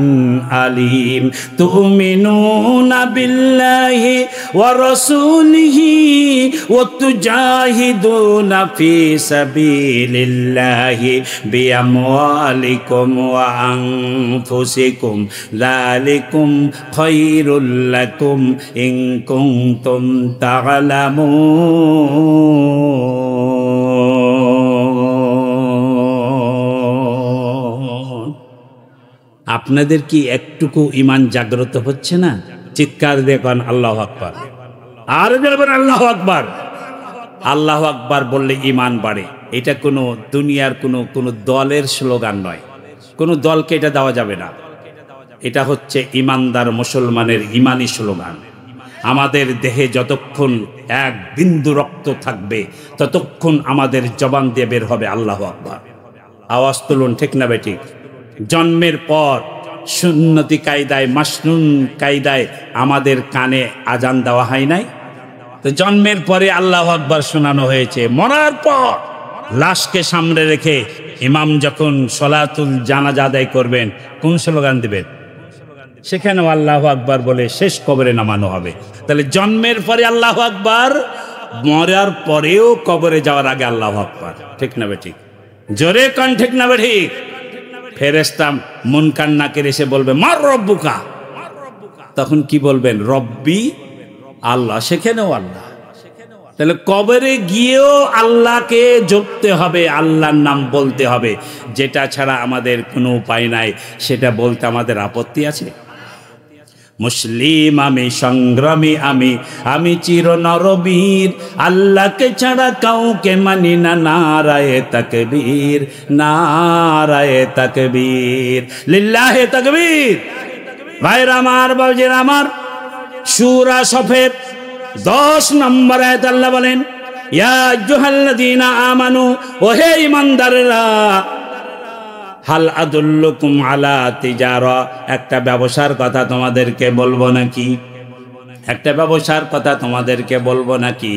আলীম তুমিনুনা বিল্লাহি ওয়া রাসূলিহি ওয়া তুজাহিদুনা ফি সাবিলিল্লাহি বিআমওয়ালিকুম ওয়া আনফুসিকুম যালিকুম খায়রুল লাকুম ইন কুনতুম তা'লামুন। আপনাদের কি একটুকু ঈমান জাগ্রত হচ্ছে না? চিৎকার দিয়ে কোন আল্লাহু আকবার। আর বলবেন আল্লাহু আকবার। আল্লাহু আকবার বললে ঈমান বাড়ে। এটা কোনো দুনিয়ার কোনো দলের স্লোগান নয়, কোনো দলকে এটা দেওয়া যাবে না। এটা হচ্ছে ইমানদার মুসলমানের ইমানি স্লোগান। আমাদের দেহে যতক্ষণ এক বিন্দু রক্ত থাকবে ততক্ষণ আমাদের জবান দিয়ে বের হবে আল্লাহু আকবার। আওয়াজ তুলুন, ঠিক না বেঠিক? জন্মের পর সুন্নতি কায়দায়, মাসনুন কায়দায় আমাদের কানে আজান দেওয়া হয় নাই? তো জন্মের পরে আল্লাহু আকবার শোনানো হয়েছে। মরার পর লাশকে সামনে রেখে ইমাম যখন সলাতুল জানাজা আদায় করবেন কোন স্লোগান দিবেন? সেখানেও আল্লাহু আকবার বলে শেষ কবরে নামানো হবে। তাহলে জন্মের পরে আল্লাহু আকবার, মরার পরেও কবরে যাওয়ার আগে আল্লাহু আকবার। ঠিক না ঠিক? জোরে কান ঠিক না ঠিক? ফেরেশতা মুনকার নাকির এসে বলবে মার রব্বুকা, তখন কি বলবেন? রব্বি আল্লাহ, সেখানেও আল্লাহ। তাহলে কবরে গিয়েও আল্লাহকে জপতে হবে, আল্লাহর নাম বলতে হবে, যেটা ছাড়া আমাদের কোনো উপায় নাই। সেটা বলতে আমাদের আপত্তি আছে? মুসলিম আমি, সংগ্রামী আমি, আমি চির নরবীর, আল্লাহকে ছাড়া কাউকে মানি না। নারায়ে তাকবীর, নারায়ে তাকবীর, লিল্লাহে তাকবীর। ভাইরা আমার, বাবজিরা আমার, সূরা সফের 10 নম্বর আয়াত আল্লাহ বলেন, ইয়া আইয়ুহাল্লাযীনা আমানু, ও হে ঈমানদাররা, হাল আদুল্লুকুম আলা তিজারা, একটা ব্যবসার কথা তোমাদেরকে বলবো নাকি? একটা ব্যবসার কথা তোমাদেরকে বলবো নাকি?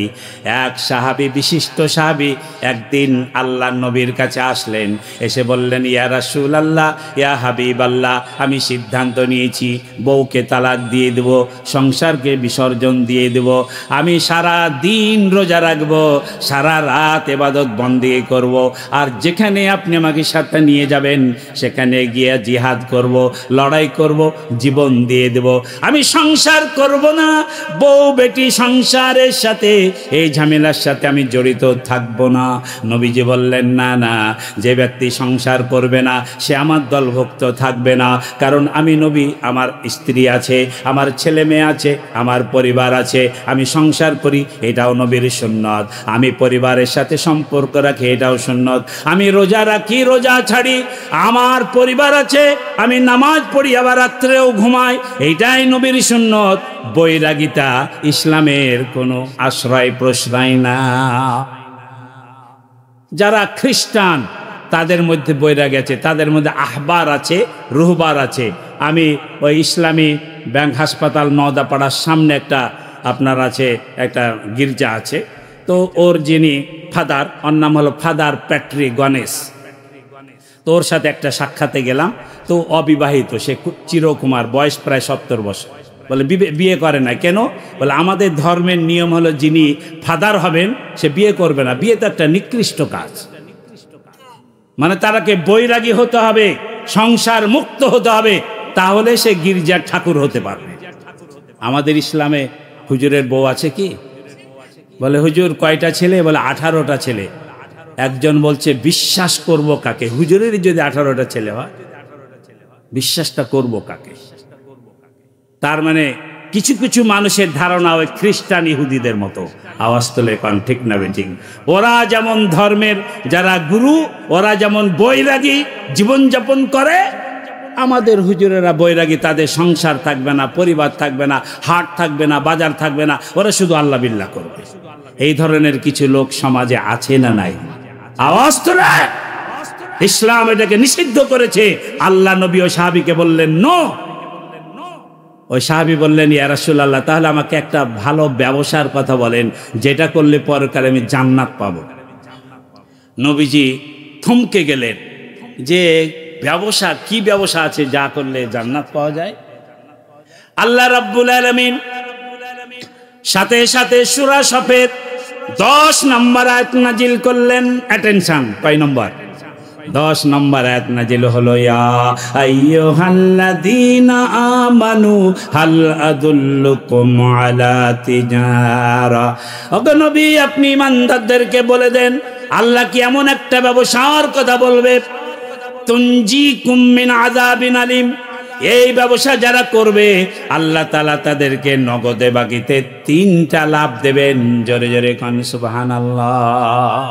এক সাহাবী, বিশিষ্ট সাহাবী, একদিন আল্লাহর নবীর কাছে আসলেন, এসে বললেন, ইয়া রাসূলুল্লাহ, ইয়া হাবিবাল্লাহ, আমি সিদ্ধান্ত নিয়েছি বউকে তালাক দিয়ে দেব, সংসারকে বিসর্জন দিয়ে দেব, আমি সারা দিন রোজা রাখব, সারা রাত ইবাদত বন্দেগি করব, আর যেখানে আপনি আমাকে সাথে নিয়ে যাবেন সেখানে গিয়ে জিহাদ করব, লড়াই করব, জীবন দিয়ে দেব, আমি সংসার করব না, বউ বেটি সংসারের সাথে, এই ঝামেলার সাথে আমি জড়িত থাকবো না। নবীজি বললেন, না না, যে ব্যক্তি সংসার করবে না সে আমার দলভুক্ত থাকবে না, কারণ আমি নবী, আমার স্ত্রী আছে, আমার ছেলে মেয়ে আছে, আমার পরিবার আছে, আমি সংসার করি, এটাও নবীর সুন্নত, আমি পরিবারের সাথে সম্পর্ক রাখি, এটাও সুন্নত, আমি রোজা রাখি, রোজা ছাড়ি, আমার পরিবার আছে, আমি নামাজ পড়ি, আবার রাত্রেও ঘুমাই, এইটাই নবীর সুন্নত। বৈরাগীতা ইসলামের কোনো আশ্রয় প্রশ্রয় না। যারা খ্রিস্টান তাদের মধ্যে বৈরাগী আছে, তাদের মধ্যে আহবার আছে, রুহবার আছে। আমি ওই ইসলামী ব্যাংক হাসপাতাল নওদাপাড়ার সামনে একটা আপনার আছে, একটা গির্জা আছে, তো ওর যিনি ফাদার, ওর নাম হলো ফাদার প্যাট্রিক গণেশ, তো ওর সাথে একটা সাক্ষাতে গেলাম, তো অবিবাহিত, সে চিরকুমার, বয়স প্রায় 70 বছর। বলে বিয়ে করে না কেন? বলে আমাদের ধর্মের নিয়ম হলো যিনি ফাদার হবেন সে বিয়ে করবে না, বিয়ে তো একটা নিকৃষ্ট কাজ, মানে তারাকে বৈরাগী হতে হবে, সংসার মুক্ত হতে হবে, তাহলে সে গির্জার ঠাকুর হতে পারবে। আমাদের ইসলামে হুজুরের বউ আছে কি? বলে হুজুর কয়টা ছেলে? বলে 18টা ছেলে। একজন বলছে বিশ্বাস করব কাকে? হুজুরের যদি 18টা ছেলে হয়, বিশ্বাসটা করব কাকে? তার মানে কিছু কিছু মানুষের ধারণা ওই খ্রিস্টান ইহুদিদের মতো। আওয়াজ তোলে কোন ঠিক না বেঠিক? ওরা যেমন ধর্মের যারা গুরু, ওরা যেমন বৈরাগী জীবনযাপন করে, আমাদের হুজুরেরা বৈরাগী, তাদের সংসার থাকবে না, পরিবার থাকবে না, হাট থাকবে না, বাজার থাকবে না, ওরা শুধু আল্লাহ বিল্লাহ করবে। এই ধরনের কিছু লোক সমাজে আছে না নাই? আওয়াজ তোলে। ইসলাম এটাকে নিষিদ্ধ করেছে। আল্লাহ নবী ও সাহাবীকে বললেন নো। ওই সাহাবী বললেন, ইয়া রাসূলুল্লাহ, তাহলে আমাকে একটা ভালো ব্যবসার কথা বলেন, যেটা করলে পরকালে আমি জান্নাত পাবো। নবীজি থমকে গেলেন যে ব্যবসা, কি ব্যবসা আছে যা করলে জান্নাত পাওয়া যায়? আল্লাহ রাব্বুল আলামিন সাথে সাথে সূরা সফের 10 নম্বর আয়াত নাজিল করলেন। অ্যাটেনশন, কয় নম্বর? 10 নম্বর আয়াত নাজিল হলো, ইয়া আইয়ুহাল্লাযীনা আমানু হাল আদুল্লুকুম আলা তিজারা। ওগো নবী, আপনি ইমানদারদেরকে বলে দেন, আল্লাহ কি এমন একটা ব্যবসার কথা বলবে, তুনজিকুম মিন আযাবিন আলিম, এই ব্যবসা যারা করবে আল্লাহ তাআলা তাদেরকে নগদে বাকিতে 3টা লাভ দেবেন। জোরে জোরে কান সুবহানাল্লাহ।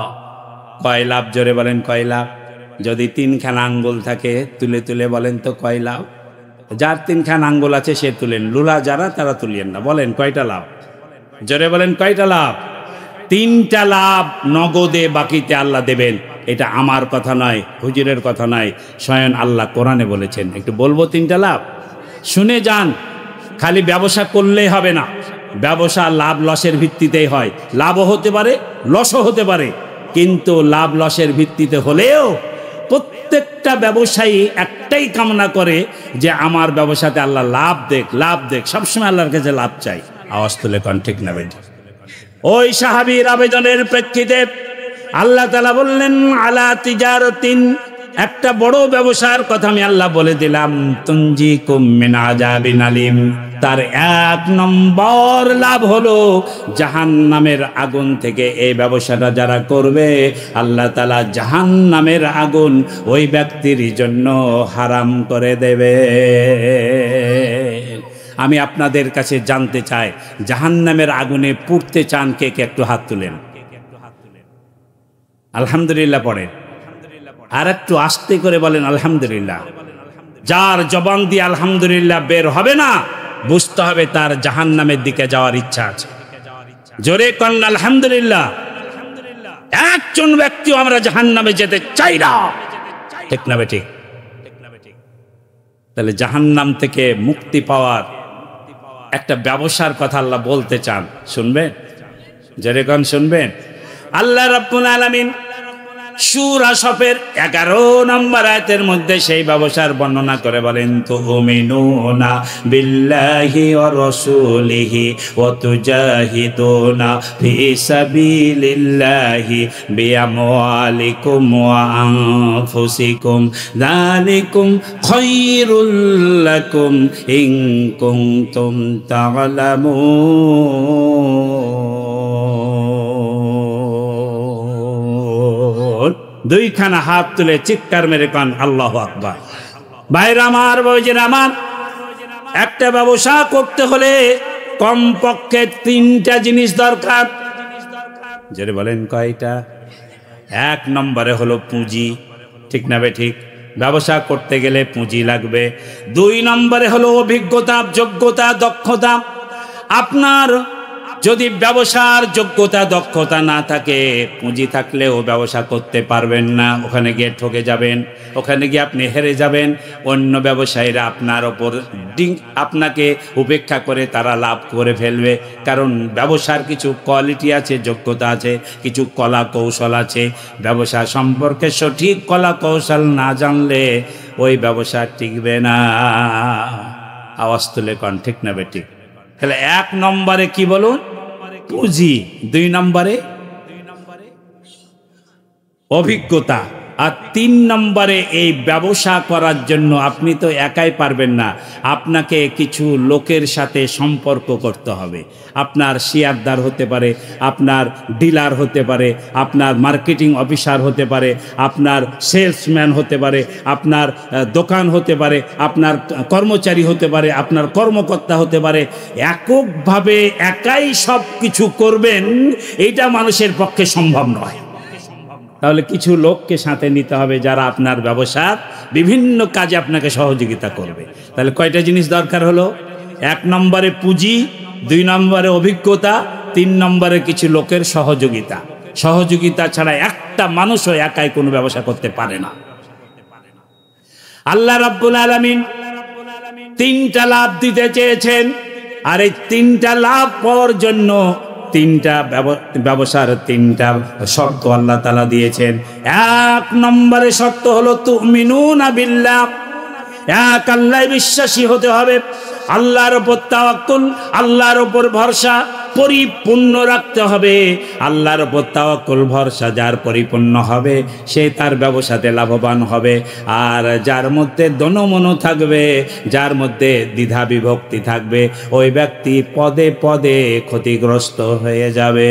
কয় লাভ? জোরে বলেন, কয় লাভ? যদি 3খানা আঙ্গুল থাকে তুলে তুলে বলেন তো কয় লাভ? যার 3খানা আঙ্গুল আছে সে তুলেন, লুলা যারা তারা তুলিয়েন না। বলেন কয়টা লাভ? জোরে বলেন, কয়টা লাভ? 3টা লাভ নগদে বাকিতে আল্লাহ দেবেন। এটা আমার কথা নয়, হুজুরের কথা নয়, স্বয়ং আল্লাহ কোরআনে বলেছেন। একটু বলবো 3টা লাভ, শুনে যান। খালি ব্যবসা করলেই হবে না, ব্যবসা লাভ লসের ভিত্তিতেই হয়। লাভও হতে পারে, লসও হতে পারে, কিন্তু লাভ লসের ভিত্তিতে হলেও প্রত্যেকটা ব্যবসায়ী একটাই কামনা করে যে আমার ব্যবসাতে আল্লাহ লাভ দেখ, লাভ দেখ, সবসময় আল্লাহর কাছে লাভ চাই। আওয়াজ তুলে কোন ঠিক না বেঠিক? ওই সাহাবীর আবেদনের প্রেক্ষিতে আল্লাহ তাআলা বললেন আলা তিজারাতিন, একটা বড় ব্যবসার কথা আমি আল্লাহ বলে দিলাম, তুনজিকুম মিন আযাবিন আলিম। তার এক নম্বর লাভ হলো জাহান্নামের আগুন থেকে এই ব্যবসাটা যারা করবে আল্লাহ তাআলা জাহান্নামের আগুন ওই ব্যক্তির জন্য হারাম করে দেবে। আমি আপনাদের কাছে জানতে চাই, জাহান্নামের আগুনে পুড়তে চান কে কে? একটু হাত তুলেন। আলহামদুলিল্লাহ পড়েন, আর একটু আস্তে করে বলেন আলহামদুলিল্লাহ। যার জবান দিয়ে আলহামদুলিল্লাহ বের হবে না, বুঝতে হবে তার জাহান্নামের দিকে যাওয়ার ইচ্ছা আছে। জোরে কন আলহামদুলিল্লাহ। একজন ব্যক্তিও আমরা জাহান্নামে যেতে চাই না, ঠিক না বেঠিক? তাহলে জাহান্নাম থেকে মুক্তি পাওয়ার একটা ব্যবসার কথা আল্লাহ বলতে চান, শুনবেন? জোরে কন শুনবেন? আল্লাহ রাব্বুল আলামিন সূরা সফের 11 নম্বর আয়াতের মধ্যে সেই ব্যবসার বর্ণনা করে বলেন, তুমিনুনা বিল্লাহি ওয়া রাসূলিহি ওয়া তুজাহিদুনা ফি সাবিলিল্লাহি বিআমওয়ালিকুম ওয়া আনফুসিকুম যালিকুম খায়রুল লাকুম ইন কুনতুম তা'লামুন। দুইখানা হাত তুলে চিৎকার মেরে কান আল্লাহু আকবার। ভাইরা আমার, বৈজের আমার, একটা ব্যবসা করতে হলে কমপক্ষে 3টা জিনিস দরকার। যেটা বলেন কয়টা? 1 নম্বরে হলো পুঁজি, ঠিক না বে ঠিক? ব্যবসা করতে গেলে পুঁজি লাগবে। 2 নম্বরে হলো অভিজ্ঞতা, যোগ্যতা, দক্ষতা। আপনার যদি ব্যবসার যোগ্যতা দক্ষতা না থাকে, পুঁজি থাকলেও ব্যবসা করতে পারবেন না। ওখানে গিয়ে ঠকে যাবেন, ওখানে গিয়ে আপনি হেরে যাবেন। অন্য ব্যবসায়ীরা আপনার ওপর আপনাকে উপেক্ষা করে তারা লাভ করে ফেলবে। কারণ ব্যবসার কিছু কোয়ালিটি আছে, যোগ্যতা আছে, কিছু কলা কৌশল আছে। ব্যবসা সম্পর্কে সঠিক কলা কৌশল না জানলে ওই ব্যবসা টিকবে না। আওয়াজ তুলে কন, ঠিক না বেঠিক? তাহলে 1 নম্বরে কি বলুন? পুঁজি। 2 নম্বরে অভিজ্ঞতা। আর 3 নম্বরে এই ব্যবসা করার জন্য আপনি তো একাই পারবেন না, আপনাকে কিছু লোকের সাথে সম্পর্ক করতে হবে। আপনার শেয়ারদার হতে পারে, আপনার ডিলার হতে পারে, আপনার মার্কেটিং অফিসার হতে পারে, আপনার সেলসম্যান হতে পারে, আপনার দোকান হতে পারে, আপনার কর্মচারী হতে পারে, আপনার কর্মকর্তা হতে পারে। এককভাবে একাই সব কিছু করবেন, এইটা মানুষের পক্ষে সম্ভব নয়। তাহলে কিছু লোককে সাথে নিতে হবে যারা আপনার ব্যবসার বিভিন্ন কাজে আপনাকে সহযোগিতা করবে। তাহলে কয়টা জিনিস দরকার হলো? 1 নম্বরে পুঁজি, 2 নম্বরে অভিজ্ঞতা, 3 নম্বরে কিছু লোকের সহযোগিতা। সহযোগিতা ছাড়া একটা মানুষও একাই কোনো ব্যবসা করতে পারে না। আল্লাহ রাব্বুল আলামিন 3টা লাভ দিতে চেয়েছেন, আর এই 3টা লাভ পাওয়ার জন্য 3টা ব্যবসার 3টা শর্ত আল্লাহ তাআলা দিয়েছেন। 1 নম্বরে শর্ত হলো তুমিনুনা বিল্লাহ, এক আল্লাহয় বিশ্বাসী হতে হবে। আল্লাহর উপর তাওয়াক্কুল, আল্লাহর উপর ভরসা পরিপূর্ণ রাখতে হবে। আল্লাহর উপর তাওয়াক্কুল ভরসা যার পরিপূর্ণ হবে, সে তার ব্যবসাতে লাভবান হবে। আর যার মধ্যে দনমনো থাকবে, যার মধ্যে দ্বিধা বিভক্তি থাকবে, ওই ব্যক্তি পদে পদে ক্ষতিগ্রস্ত হয়ে যাবে।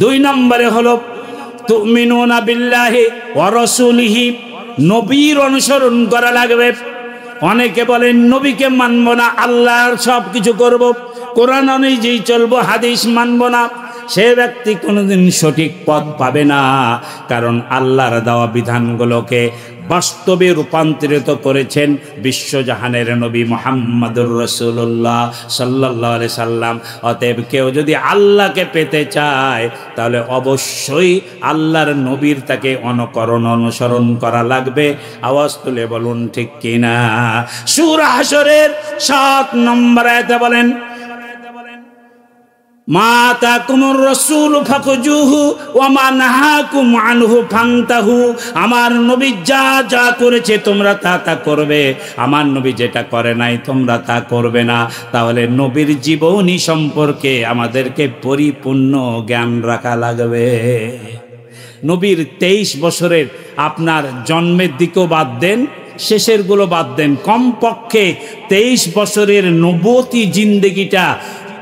2 নম্বরে হলো তুমিনুনা বিল্লাহি ওয়া রাসূলিহি, নবীর অনুসরণ করা লাগবে। অনেকে বলেন নবীকে মানব না, আল্লাহর সব কিছু করব, কোরআন অনুযায়ী চলবো, হাদিস মানব না। সে ব্যক্তি কোনোদিন সঠিক পথ পাবে না। কারণ আল্লাহর দেওয়া বিধানগুলোকে বাস্তবে রূপান্তরিত করেছেন বিশ্বজাহানের নবী মুহাম্মদুর রাসূলুল্লাহ সাল্লাল্লাহু আলাইহি সাল্লাম। অতএব কেউ যদি আল্লাহকে পেতে চায়, তাহলে অবশ্যই আল্লাহর নবীর তাকে অনুসরণ করা লাগবে। আওয়াজ তুলে বলুন ঠিক কিনা? সূরা হাশরের 7 নম্বর আয়াতে বলেন, মা আতাকুমুর রাসূল ফাখুজুহু ওয়া মা নাহাকুম আনহু ফান্তাহু। আমার নবী যা যা করেছে তোমরা তা তা করবে, আমার নবী যেটা করে নাই তোমরা তা করবে না। তাহলে নবীর জীবনী সম্পর্কে আমাদেরকে পরিপূর্ণ জ্ঞান রাখা লাগবে। নবীর 23 বছরের আপনার জন্মের দিকেও বাদ দেন, শেষেরগুলো বাদ দেন, কমপক্ষে 23 বছরের নবুয়তি জিন্দেগিটা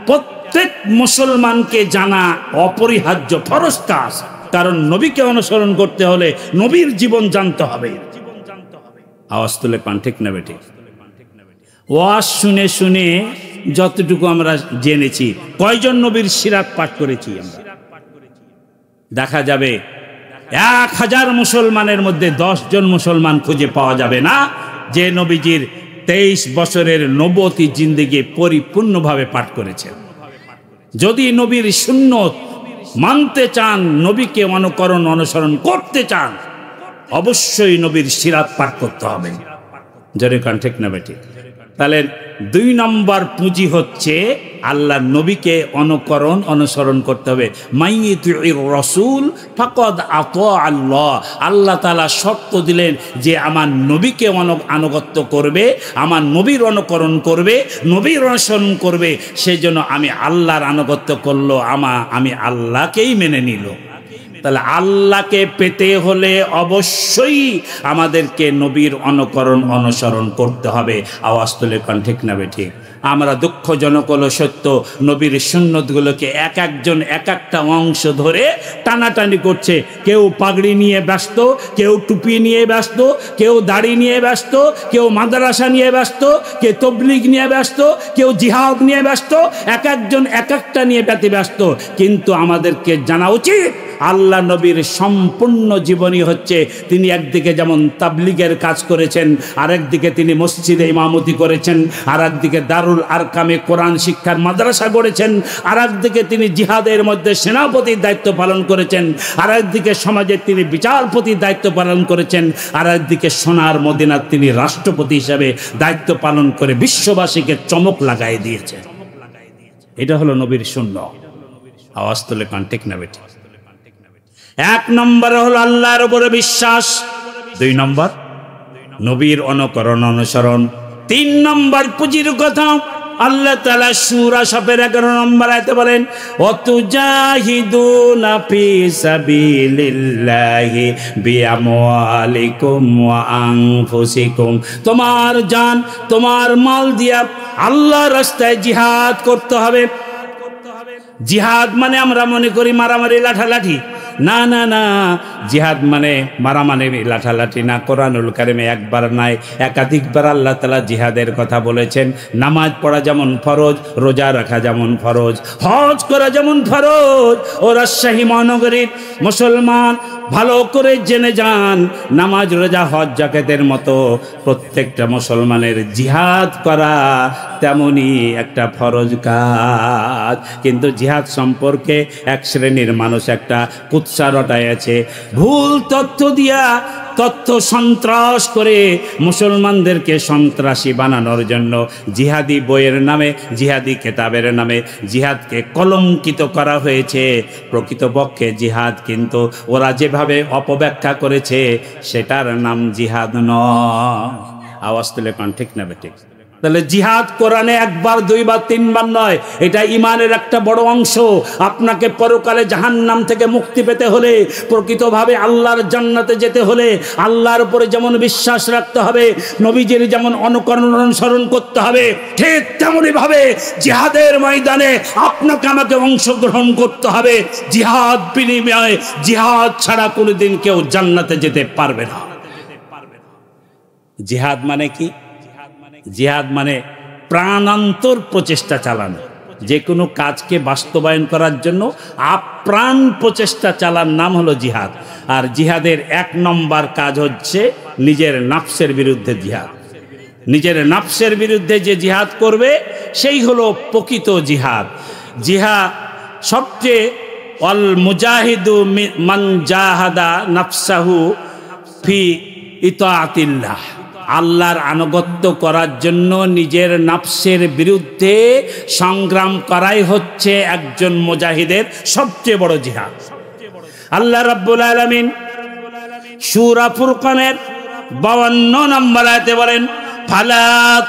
প্রত্যেক মুসলমানকে জানা অপরিহার্য, ফরজ কাজ। কারণ নবীকে অনুসরণ করতে হলে নবীর জীবন জানতে হবে। আওয়াজ তুলে পান, ঠিক না বেঠিক? ওয়াজ শুনে শুনে যতটুকু আমরা জেনেছি, কয়জন নবীর সিরাত পাঠ করেছি আমরা? দেখা যাবে 1000 মুসলমানের মধ্যে 10 জন মুসলমান খুঁজে পাওয়া যাবে না যে নবীজির 23 বছরের নবুয়তি জিন্দেগি পরিপূর্ণভাবে পাঠ করেছেন। যদি নবীর সুন্নত মানতে চান, নবীকে অনুসরণ করতে চান, অবশ্যই নবীর সিরাত পাঠ করতে হবে। জোরে কান, ঠিক না বেঠিক? তাহলে 2 নম্বর পুঁজি হচ্ছে আল্লাহ নবীকে অনুসরণ করতে হবে। মাইয়ুতির রাসূল ফাকাদ আতা আল্লাহ। আল্লাহ তাআলা শর্ত দিলেন যে আমার নবীকে আনুগত্য করবে, আমার নবীর অনুকরণ করবে, নবীর অনুসরণ করবে, সেজন্য আমি আল্লাহর আনুগত্য করলো, আমি আল্লাহকেই মেনে নিল। তাহলে আল্লাহকে পেতে হলে অবশ্যই আমাদেরকে নবীর অনুসরণ করতে হবে। আওয়াজ তুলে কোন ঠিক না বেঠিক? আমরা দুঃখজনক হলো সত্য, নবীর সুন্নতগুলোকে একজন এক একটা অংশ ধরে টানাটানি করছে। কেউ পাগড়ি নিয়ে ব্যস্ত, কেউ টুপি নিয়ে ব্যস্ত, কেউ দাড়ি নিয়ে ব্যস্ত, কেউ মাদ্রাসা নিয়ে ব্যস্ত, কেউ তবলিগ নিয়ে ব্যস্ত, কেউ জিহাদ নিয়ে ব্যস্ত, একজন এক একটা নিয়ে ব্যস্ত। কিন্তু আমাদেরকে জানা উচিত আল্লাহ নবীর সম্পূর্ণ জীবনী হচ্ছে, তিনি একদিকে যেমন তাবলিগের কাজ করেছেন, আরেকদিকে তিনি মসজিদে ইমামতি করেছেন, আর একদিকে দারুল আরকামে কোরআন শিক্ষার মাদ্রাসা গড়েছেন, আর একদিকে তিনি জিহাদের মধ্যে সেনাপতির দায়িত্ব পালন করেছেন, আর একদিকে সমাজের তিনি বিচারপতির দায়িত্ব পালন করেছেন, আর একদিকে সোনার মদিনার তিনি রাষ্ট্রপতি হিসাবে দায়িত্ব পালন করে বিশ্ববাসীকে চমক লাগাই দিয়েছেন। এটা হলো নবীর সুন্নাহ। আওয়াজ তুলে কান, ঠিক না বেঠিক? 1 নম্বরে হলো আল্লাহর উপরে বিশ্বাস, 2 নম্বর নবীর অনুসরণ, 3 নম্বর পুঁজির কথা আল্লাহ তাআলা সূরা সফের 11 নম্বর আয়াতে বলেন, ওয়াতুজাহিদুনা ফি সাবিলিল্লাহি বিআমওয়ালিকুম ওয়া আনফুসিকুম। তোমার জান, তোমার মাল দিয়া আল্লাহর রাস্তায় জিহাদ করতে হবে। জিহাদ মানে আমরা মনে করি মারামারি, লাঠালাঠি। না না না, জিহাদ মানে মারামারি, লাঠালাঠি না। কোরআনুল কারিমে একবার নয় একাধিকবার আল্লাহ তাআলা জিহাদের কথা বলেছেন। নামাজ পড়া যেমন ফরজ, রোজা রাখা যেমন ফরজ, হজ করা যেমন ফরজ। ও রাজশাহী মহানগরীর মুসলমান ভালো করে জেনে যান, নামাজ, রোজা, হজ, যাকাতের মতো প্রত্যেকটা মুসলমানের জিহাদ করা তেমনি একটা ফরজ কাজ। কিন্তু জিহাদ সম্পর্কে এক শ্রেণীর মানুষ একটা কুৎসা রটাইয়াছে, ভুল তথ্য দিয়া তথ্য সন্ত্রাস করে মুসলমানদেরকে সন্ত্রাসী বানানোর জন্য জিহাদি বইয়ের নামে, জিহাদি খেতাবের নামে জিহাদকে কলঙ্কিত করা হয়েছে। প্রকৃতপক্ষে জিহাদ কিন্তু ওরা যেভাবে অপব্যাখ্যা করেছে সেটার নাম জিহাদ নয়। আওয়াজ তুলে কোন ঠিক না বেঠিক? তাহলে জিহাদ কোরআনে 1 বার 2 বার 3 বার নয়, এটা ইমানের একটা বড় অংশ। আপনাকে পরকালে জাহান্নাম থেকে মুক্তি পেতে হলে, প্রকৃতভাবে আল্লাহর জান্নাতে যেতে হলে আল্লাহর উপরে যেমন বিশ্বাস রাখতে হবে, নবীজির যেমন অনুসরণ করতে হবে, ঠিক তেমনি ভাবে জিহাদের ময়দানে আপনাকে আমাকে অংশগ্রহণ করতে হবে। জিহাদ বিনিময়ে, জিহাদ ছাড়া কোনোদিন কেউ জান্নাতে যেতে পারবে না। জিহাদ মানে কি? জিহাদ মানে প্রাণান্তর প্রচেষ্টা চালানো, যে কোনো কাজকে বাস্তবায়ন করার জন্য আপ্রাণ প্রচেষ্টা চালার নাম হলো জিহাদ। আর জিহাদের 1 নম্বর কাজ হচ্ছে নিজের নাফসের বিরুদ্ধে জিহাদ। নিজের নাফসের বিরুদ্ধে যে জিহাদ করবে সেই হলো প্রকৃত জিহাদ। জিহাদ সবচেয়ে অল মুজাহিদু মান জাহাদা নাফসাহু ফি ইতাআতিল্লাহ। আল্লাহর আনুগত্য করার জন্য নিজের নফসের বিরুদ্ধে সংগ্রাম করাই হচ্ছে একজন মুজাহিদের সবচেয়ে বড় জিহাদ। আল্লাহ রাব্বুল আলামিন সূরা ফুরকানের 52 নম্বর আয়াতে বলেন, ফালা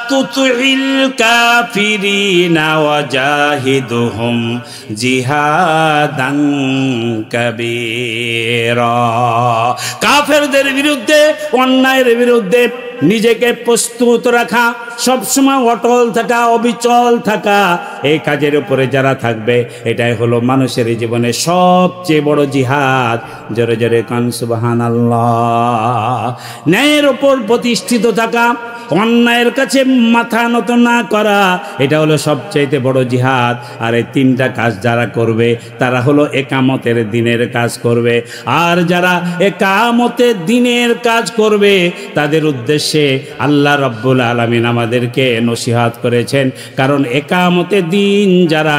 তুতিল কাফিরিনা ওয়াজাহিদুহুম জিহাদান কাবীরা। কাফেরদের বিরুদ্ধে, অন্যায়ের বিরুদ্ধে নিজেকে প্রস্তুত রাখা, সবসময় অটল থাকা, অবিচল থাকা, এই কাজের উপরে যারা থাকবে এটাই হলো মানুষের জীবনে সবচেয়ে বড় জিহাদ। জোরে জোরে কান সুবহানাল্লাহ। ন্যায়ের উপর প্রতিষ্ঠিত থাকা, অন্যায়ের কাছে মাথা নত না করা, এটা হলো সবচাইতে বড় জিহাদ। আর এই তিনটা কাজ যারা করবে তারা হলো একামতের দিনের কাজ করবে। আর যারা একামতের দিনের কাজ করবে তাদের উদ্দেশ্যে আল্লাহ রাব্বুল আলামিন আমাদেরকে নসিহত করেছেন। কারণ একামতের দিন যারা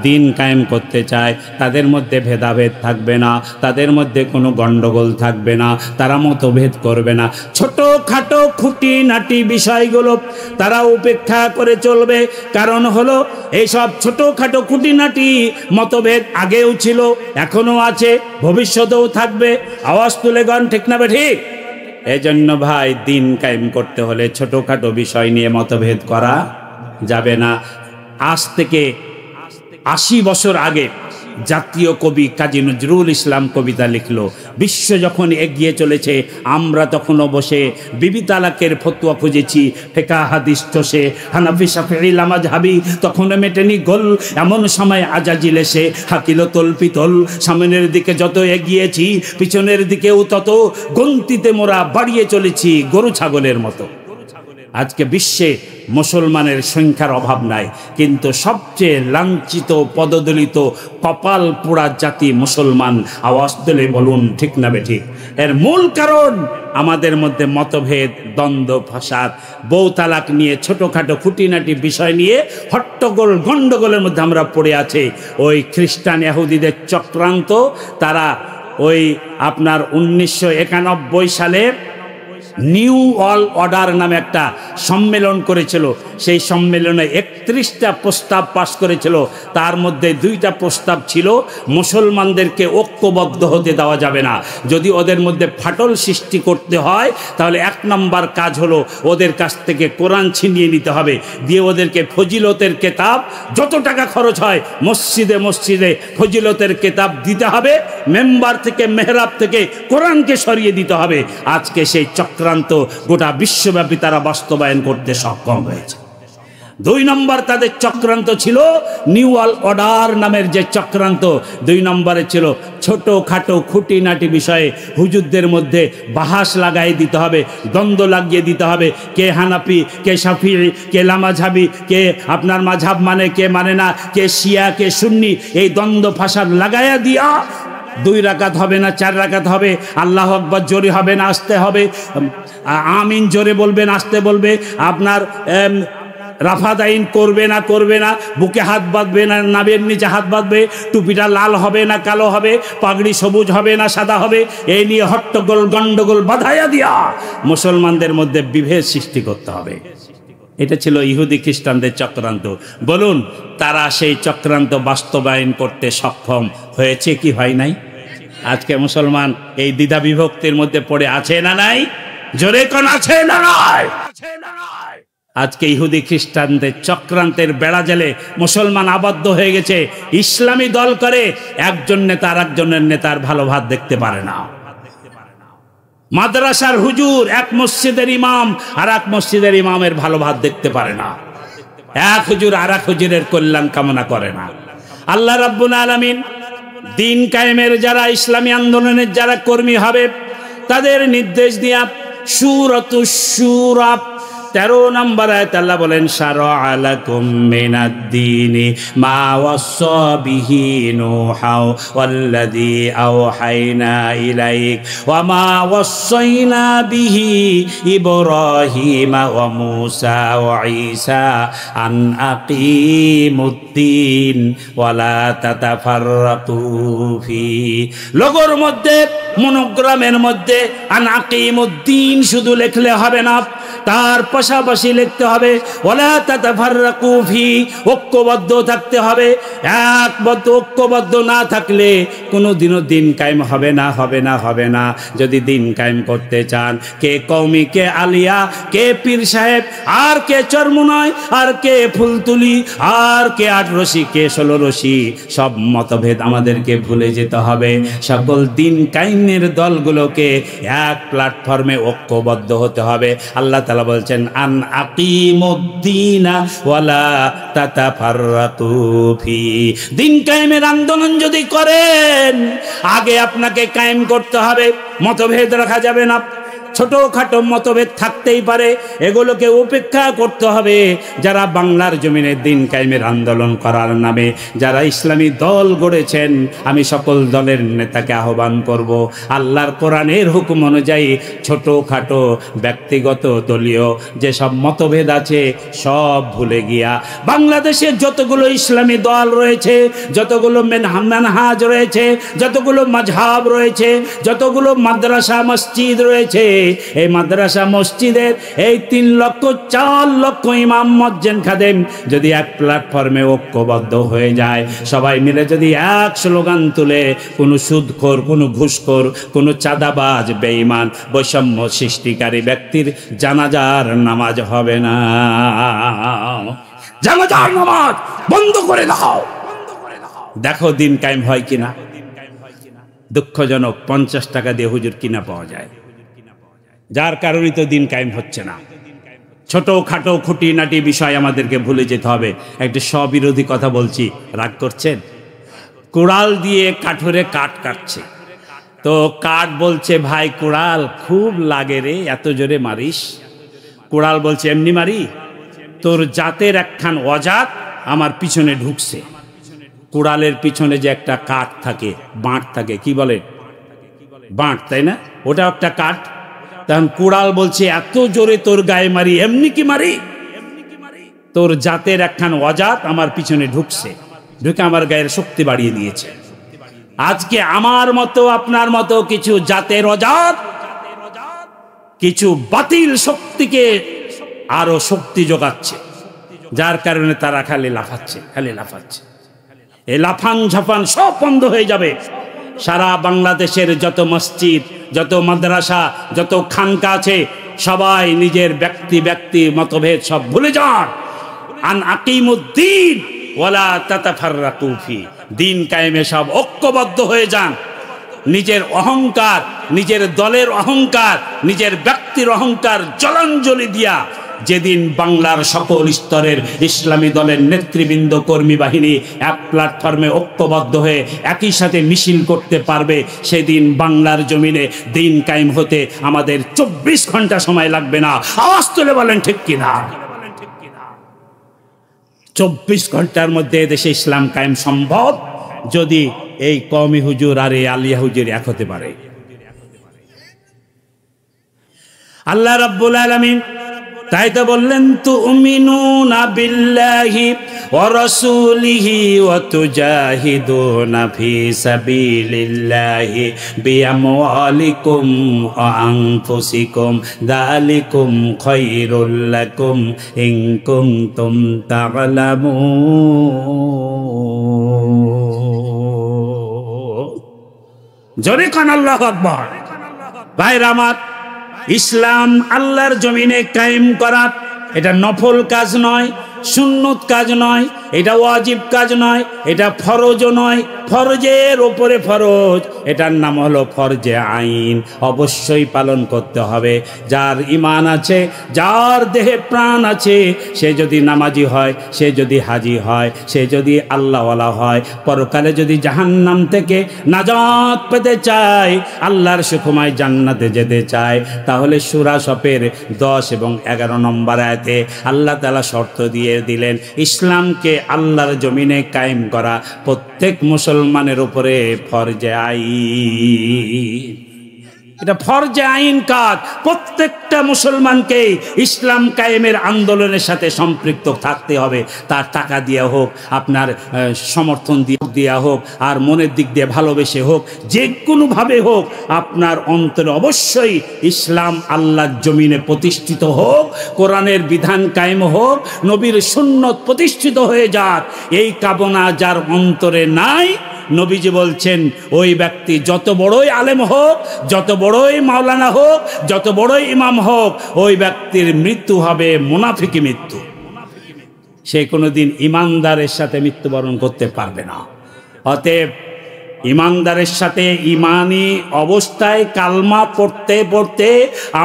দিন কায়েম করতে চায় তাদের মধ্যে ভেদাভেদ থাকবে না, তাদের মধ্যে কোনো গণ্ডগোল থাকবে না, তারা মতভেদ করবে না। ছোটোখাটো খুঁটিনাটি বিষয়গুলো তারা উপেক্ষা করে চলবে। কারণ হলো এইসব ছোটোখাটো খুঁটিনাটি মতভেদ আগেও ছিল, এখনো আছে, ভবিষ্যতেও থাকবে। আওয়াজ তুলে গান ঠিক না ঠিক? এই জন্য ভাই দিন কায়েম করতে হলে ছোটোখাটো বিষয় নিয়ে মতভেদ করা যাবে না। আজ থেকে 80 বছর আগে জাতীয় কবি কাজী নজরুল ইসলাম কবিতা লিখল, বিশ্ব যখন এগিয়ে চলেছে আমরা তখনও বসে বিবি তালাকের ফতোয়া খুঁজেছি, ফিকহ হাদিস ঠসে হানাফি শাফিঈ মাযহাবি তখনও মেটেনি গোল, এমন সময় আজাজিল এসে হাকিল তল্পিতল। সামনের দিকে যত এগিয়েছি পিছনের দিকেও তত গন্তিতে মোরা বাড়িয়ে চলেছি গরু ছাগলের মতো। আজকে বিশ্বে মুসলমানের সংখ্যার অভাব নাই, কিন্তু সবচেয়ে লাঞ্ছিত, পদদলিত, কপাল পোড়া জাতি মুসলমান। আওয়াজ তুলে বলুন ঠিক না বেঠিক? এর মূল কারণ আমাদের মধ্যে মতভেদ, দ্বন্দ্ব, ফাসাদ, বউ তালাক নিয়ে ছোটোখাটো খুঁটিনাটি বিষয় নিয়ে হট্টগোল, গণ্ডগোলের মধ্যে আমরা পড়ে আছি। ওই খ্রিস্টান ইহুদিদের চক্রান্ত, তারা ওই আপনার 1991 সালে নিউ ওয়ার্ল্ড অর্ডার নামে একটা সম্মেলন করেছিল। সেই সম্মেলনে 31টা প্রস্তাব পাশ করেছিল। তার মধ্যে 2টা প্রস্তাব ছিল মুসলমানদেরকে ঐক্যবদ্ধ হতে দেওয়া যাবে না। যদি ওদের মধ্যে ফাটল সৃষ্টি করতে হয় তাহলে 1 নম্বর কাজ হলো ওদের কাছ থেকে কোরআন ছিনিয়ে নিতে হবে, দিয়ে ওদেরকে ফজিলতের কেতাব, যত টাকা খরচ হয় মসজিদে মসজিদে ফজিলতের কেতাব দিতে হবে, মেম্বার থেকে মেহরাব থেকে কোরআনকে সরিয়ে দিতে হবে। আজকে সেই চক্রান্ত গোটা বিশ্বব্যাপী তারা বাস্তবায়ন করতে সক্ষম হয়েছে। 2 নম্বর তাদের চক্রান্ত ছিল নিউ ওয়ার্ল্ড অর্ডার নামের যে চক্রান্ত। 2 নম্বরে ছিল ছোটোখাটো খুঁটিনাটি বিষয়ে হুজুরদের মধ্যে বাহাস লাগাই দিতে হবে, দ্বন্দ্ব লাগিয়ে দিতে হবে। কে হানাফি, কে শাফিঈ, কে লামাঝহাবি, কে আপনার মাঝহাব মানে, কে মানে না, কে শিয়া, কে সুন্নি, এই দ্বন্দ্ব ফাসাদ লাগাইয়া দিয়া 2 রাকাত হবে না 4 রাকাত হবে, আল্লাহু আকবার জোরে হবে না আসতে হবে, আমিন জোরে বলবেন আসতে বলবে, আপনার রাফাদাইন করবে না, বুকে হাত বাঁধবে না, নাবের নিচে হাত বাঁধবে, টুপিটা লাল হবে না কালো হবে, পাগড়ি সবুজ হবে না সাদা হবে, এই নিয়ে হট্টগোল গন্ডগোল বাধাইয়া দিয়া মুসলমানদের মধ্যে বিভেদ সৃষ্টি করতে হবে। এটা ছিল ইহুদি খ্রিস্টানদের চক্রান্ত। বলুন তারা সেই চক্রান্ত বাস্তবায়ন করতে সক্ষম হয়েছে কি হয় নাই? আজকে মুসলমান এই দ্বিধা বিভক্তির মধ্যে পড়ে আছে না নাই? জোরে কোন আছে না নাই? আজকে ইহুদি খ্রিস্টানদের চক্রান্তের বেড়াজালে মুসলমান আবদ্ধ হয়ে গেছে। ইসলামী দল করে, একজন নেতা আর একজনের নেতার ভালো ভাত দেখতে পারে না। মাদ্রাসার হুজুর এক মসজিদের ইমাম আর এক মসজিদের ইমামের ভালো ভাত দেখতে পারে না। এক হুজুর আর এক হুজুরের কল্যাণ কামনা করে না। আল্লাহ রাব্বুল আলামিন দিন কায়েমের যারা, ইসলামী আন্দোলনের যারা কর্মী হবে তাদের নির্দেশ দিয়া সূরাতুশ শূরা 13 নম্বর আয়াত আল্লাহ বলেন, শারআ লাকুম মিনাদ-দীনি মা ওয়াসসা বিহি নূহা ওয়াল্লাযী আওহাইনা ইলাইক ওয়া মা ওয়াসসাইনা বিহি ইব্রাহিমা ওয়া মূসা ওয়া ঈসা আন আকিমুদ-দীন ওয়া লা তাতাফাররাকু ফি। লোগোর মধ্যে, মনোগ্রামের মধ্যে আন আকিমুদ-দীন শুধু লিখলে হবে না, তার পাশাপাশি লিখতে হবে ওয়ালা তাতাফাররাকু ফি, ঐক্যবদ্ধ থাকতে হবে। ঐক্যবদ্ধ না থাকলে কোনোদিনও দিন কায়েম হবে না, হবে না, হবে না। যদি দিন কায়েম করতে চান, কে কওমি, কে আলিয়া, কে পীর সাহেব, আর কে চরমুনাই, আর কে ফুলতুলি, আর কে 8 রশি, কে 16 রশি, সব মতভেদ আমাদেরকে ভুলে যেতে হবে। সকল দিন কায়েমের দলগুলোকে এক প্ল্যাটফর্মে ঐক্যবদ্ধ হতে হবে। আল্লাহ তাআলা বলছেন আন আকিমুদ্দিনা ওয়ালা তাতাফাররাকু ফি। দিন কায়েমের আন্দোলন যদি করেন, আগে আপনাকে কায়েম করতে হবে। মতভেদ রাখা যাবে না। ছোটখাটো মতভেদ থাকতেই পারে, এগুলোকে উপেক্ষা করতে হবে। যারা বাংলার জমিনে দিন কায়েমের আন্দোলন করার নামে যারা ইসলামী দল গড়েছেন, আমি সকল দলের নেতাকে আহ্বান করব, আল্লাহর কোরআনের হুকুম অনুযায়ী ছোটখাটো ব্যক্তিগত দলীয় যেসব মতভেদ আছে সব ভুলে গিয়া বাংলাদেশের যতগুলো ইসলামী দল রয়েছে, যতগুলো মানহাজ রয়েছে, যতগুলো মাযহাব রয়েছে, যতগুলো মাদ্রাসা মসজিদ রয়েছে, এই মাদ্রাসা মসজিদের এই 3 লক্ষ 4 লক্ষ ইমাম মুয়াজ্জিন খাদেম যদি এক প্ল্যাটফর্মে ঐক্যবদ্ধ হয়ে যায়, সবাই মিলে যদি এক স্লোগান তুলে, কোনো সুদখোর, কোনো ঘুষখোর, কোনো চাঁদাবাজ, বেঈমান, বৈষম্য সৃষ্টিকারী ব্যক্তির জানাজার নামাজ হবে না। জানাজার নামাজ বন্ধ করে দাও। দেখো দিন কায়েম হয় কিনা। দুঃখজনক, 50 টাকা দিয়ে হুজুর কিনা পাওয়া যায়, যার কারণে তো দিন কায়েম হচ্ছে না। ছোটখাটো খুঁটিনাটি বিষয় আমাদেরকে ভুলে যেতে হবে। একটা স্ববিরোধী কথা বলছি, রাগ করছেন? কুড়াল দিয়ে কাঠুরে কাঠ কাটছে, তো কাঠ বলছে ভাই কুড়াল খুব লাগে রে, এত জোরে মারিস। কুড়াল বলছে এমনি মারি, তোর জাতের একখান অজাত আমার পিছনে ঢুকছে। কুড়ালের পিছনে যে একটা কাঠ থাকে, বাঁট থাকে, কি বলে? বাঁট, তাই না? ওটা একটা কাঠ। তখন কুড়াল বলছে এত জোরে তোর গায়ে মারি, এমনি কি মারি? তোর জাতের একখান অজাত আমার পিছনে ঢুকছে, ঢুকে আমার গায়ের শক্তি বাড়িয়ে দিয়েছে। আজকে আমার মতো আপনার মতো কিছু জাতের অজাত কিছু বাতিল শক্তিকে আরো শক্তি যোগাচ্ছে, যার কারণে তারা খালি লাফাচ্ছে, খালি লাফাচ্ছে। এই লাফান ঝাফান সব বন্ধ হয়ে যাবে। সারা বাংলাদেশের যত মসজিদ, যত মাদ্রাসা, যত খানকা আছে, সবাই নিজের ব্যক্তি মতভেদ সব ভুলে যান। আন আকিমুদ্দিন ওয়ালা তাতাফাররাকু ফি। দিন কায়েমে সব ঐক্যবদ্ধ হয়ে যান। নিজের অহংকার, নিজের দলের অহংকার, নিজের ব্যক্তির অহংকার জলাঞ্জলি দিয়া যেদিন বাংলার সকল স্তরের ইসলামী দলের নেতৃবৃন্দ, কর্মী বাহিনী এক প্ল্যাটফর্মে ঐক্যবদ্ধ হয়ে একই সাথে মিছিল করতে পারবে, সেদিন বাংলার জমিনে দিন কায়েম হতে আমাদের 24 ঘন্টা সময় লাগবে না। আওয়াজ তুলে বলেন ঠিক কিনা? 24 ঘন্টার মধ্যে দেশে ইসলাম কায়েম সম্ভব, যদি এই কওমি হুজুর আর এই আলিয়া হুজুর এক হতে পারে। আল্লাহ রাব্বুল আলামিন তাই তো বললেন তুমিনুনা বিল্লাহি ওয়া রাসূলিহি ওয়া তুজাহিদুনা ফি সাবিলিল্লাহি বিআমওয়ালিকুম ওয়া আনফুসিকুম যালিকুম খায়রুল লাকুম ইন কুনতুম তা'লামুন। জোরে কান আল্লাহু আকবার। ভাইরা আমার, ইসলাম আল্লাহর জমিনে কায়েম করা এটা নফল কাজ নয়, সুন্নত কাজ নয়, এটা ওয়াজিব কাজ নয়, এটা ফরজও নয়, ফরজের ওপরে ফরজ। এটার নাম হলো ফরজে আইন, অবশ্যই পালন করতে হবে। যার ঈমান আছে, যার দেহে প্রাণ আছে, সে যদি নামাজি হয়, সে যদি হাজি হয়, সে যদি আল্লাহওয়ালা হয়, পরকালে যদি জাহান্নাম থেকে নাজাত পেতে চায়, আল্লাহর সুখময় জান্নাতে যেতে চায়, তাহলে সূরা সফের 10 এবং 11 নম্বর আয়াতে আল্লাহ তাআলা শর্ত দিয়ে দিলেন, ইসলামকে আল্লাহর জমিনে কায়েম করা প্রত্যেক মুসলমানের উপরে ফরজে আইন। এটা ফরজে আইন কাজ। প্রত্যেকটা মুসলমানকে ইসলাম কায়েমের আন্দোলনের সাথে সম্পৃক্ত থাকতে হবে। তার টাকা দেওয়া হোক, আপনার সমর্থন দেওয়া হোক, আর মনের দিক দিয়ে ভালোবেসে হোক, যে কোনোভাবে হোক, আপনার অন্তরে অবশ্যই ইসলাম আল্লাহর জমিনে প্রতিষ্ঠিত হোক, কোরআনের বিধান কায়েম হোক, নবীর সুন্নত প্রতিষ্ঠিত হয়ে যাক, এই কামনা যার অন্তরে নাই, নবীজি বলছেন ওই ব্যক্তি যত বড়ই আলেম হোক, যত বড়ই মাওলানা হোক, যত বড়ই ইমাম হোক, ওই ব্যক্তির মৃত্যু হবে মুনাফিকি মৃত্যু। সে কোনোদিন ইমানদারের সাথে মৃত্যুবরণ করতে পারবে না। অতএব ইমানদারের সাথে ইমানি অবস্থায় কালমা পড়তে পড়তে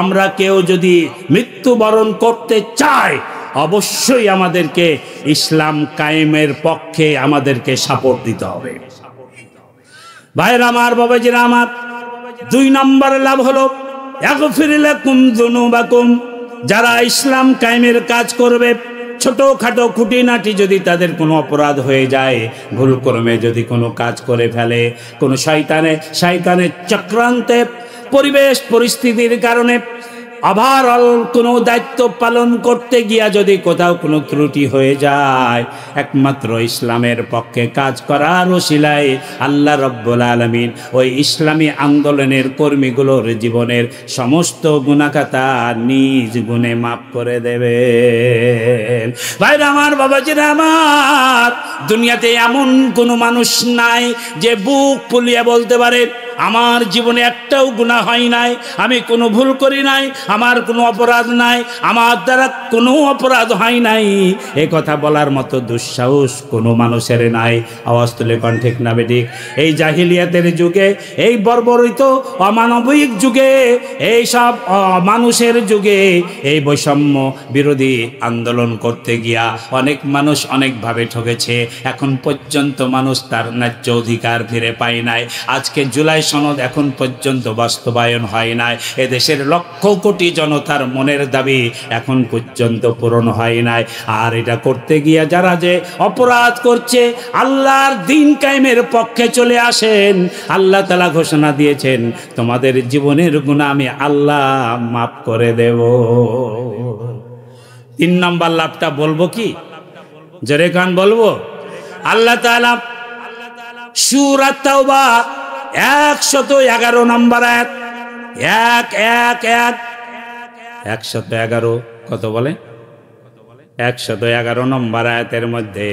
আমরা কেউ যদি মৃত্যুবরণ করতে চাই, অবশ্যই আমাদেরকে ইসলাম কায়েমের পক্ষে আমাদেরকে সাপোর্ট দিতে হবে। ভাইরা আমার, বাবাজিরা আমার, 2 নম্বর লাভ হলো ইয়াগফির লাকুম যুনুবাকুম। যারা ইসলাম কায়েমের কাজ করবে, ছোটখাটো খুঁটিনাটি যদি তাদের কোনো অপরাধ হয়ে যায়, ভুলক্রমে যদি কোনো কাজ করে ফেলে, কোনো শয়তানের চক্রান্তে, পরিবেশ পরিস্থিতির কারণে, ওভারঅল কোনো দায়িত্ব পালন করতে গিয়া যদি কোথাও কোনো ত্রুটি হয়ে যায়, একমাত্র ইসলামের পক্ষে কাজ করার ওসিলায় আল্লাহ রাব্বুল আলামিন ওই ইসলামী আন্দোলনের কর্মীগুলোর জীবনের সমস্ত গুনাহখাতা নিজ গুণে মাফ করে দেবেন। ভাইরা আমার, বাবাজিরা আমার, দুনিয়াতে এমন কোনো মানুষ নাই যে বুক ফুলিয়ে বলতে পারে আমার জীবনে একটাও গুনাহ হয় নাই, আমি কোনো ভুল করি নাই, আমার কোনো অপরাধ নাই, আমার দ্বারা কোনো অপরাধ হয় নাই। এ কথা বলার মতো দুঃসাহস কোনো মানুষের নাই। আওয়াজ তুলে কোন ঠিক না বেঠিক? এই জাহিলিয়াতের যুগে, এই বর্বরিত অমানবিক যুগে, এই সব মানুষের যুগে, এই বৈষম্য বিরোধী আন্দোলন করতে গিয়া অনেক মানুষ অনেকভাবে ঠকেছে। এখন পর্যন্ত মানুষ তার ন্যায্য অধিকার ফিরে পায় নাই। আজকে জুলাই সনদ এখন পর্যন্ত বাস্তবায়ন হয় নাই। এদেশের লক্ষ কোটি জনতার মনের দাবি এখন পর্যন্ত পূরণ হয় নাই। আর এটা করতে গিয়ে যারা যে অপরাধ করছে, আল্লাহর দ্বীন কায়েমের পক্ষে চলে আসেন। আল্লাহ তাআলা ঘোষণা দিয়েছেন, তোমাদের জীবনের গুনাহ আমি আল্লাহ মাফ করে দেব। 3 নম্বর লাভটা বলবো কি? জোরে কান বলবো। আল্লাহ তাআলা সূরা তাওবা 111 নম্বর আয়াত, 111 কত বলে? 111 নম্বর আয়াতের মধ্যে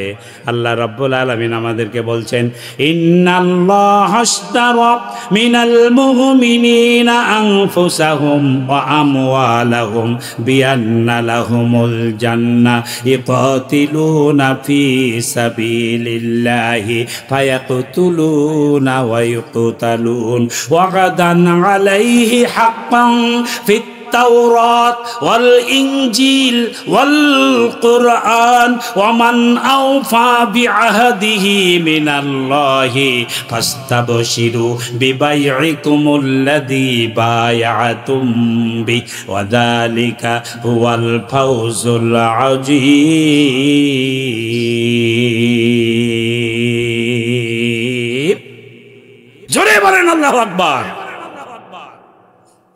আল্লাহ রাব্বুল আলামিন আমাদেরকে বলছেন, ইন্নাল্লাহা আশতারা মিনাল মুমিনিনা আনফুসাহুম ওয়া আমওয়ালাহুম বিআন্না লাহুমুল জান্নাহ ইকাতিলুনা ফি সাবিলিল্লাহি ফায়াকতুলুনা ওয়া ইউকতালুন ওয়া গাদান আলাইহি হাক্কান ফিত التوراة والإنجيل والقرآن ومن أوفى بعهده من الله فاستبشروا ببيعكم الذي بايعتم به وذلك هو الفوز العظيم জোরে বলেন আল্লাহু আকবার।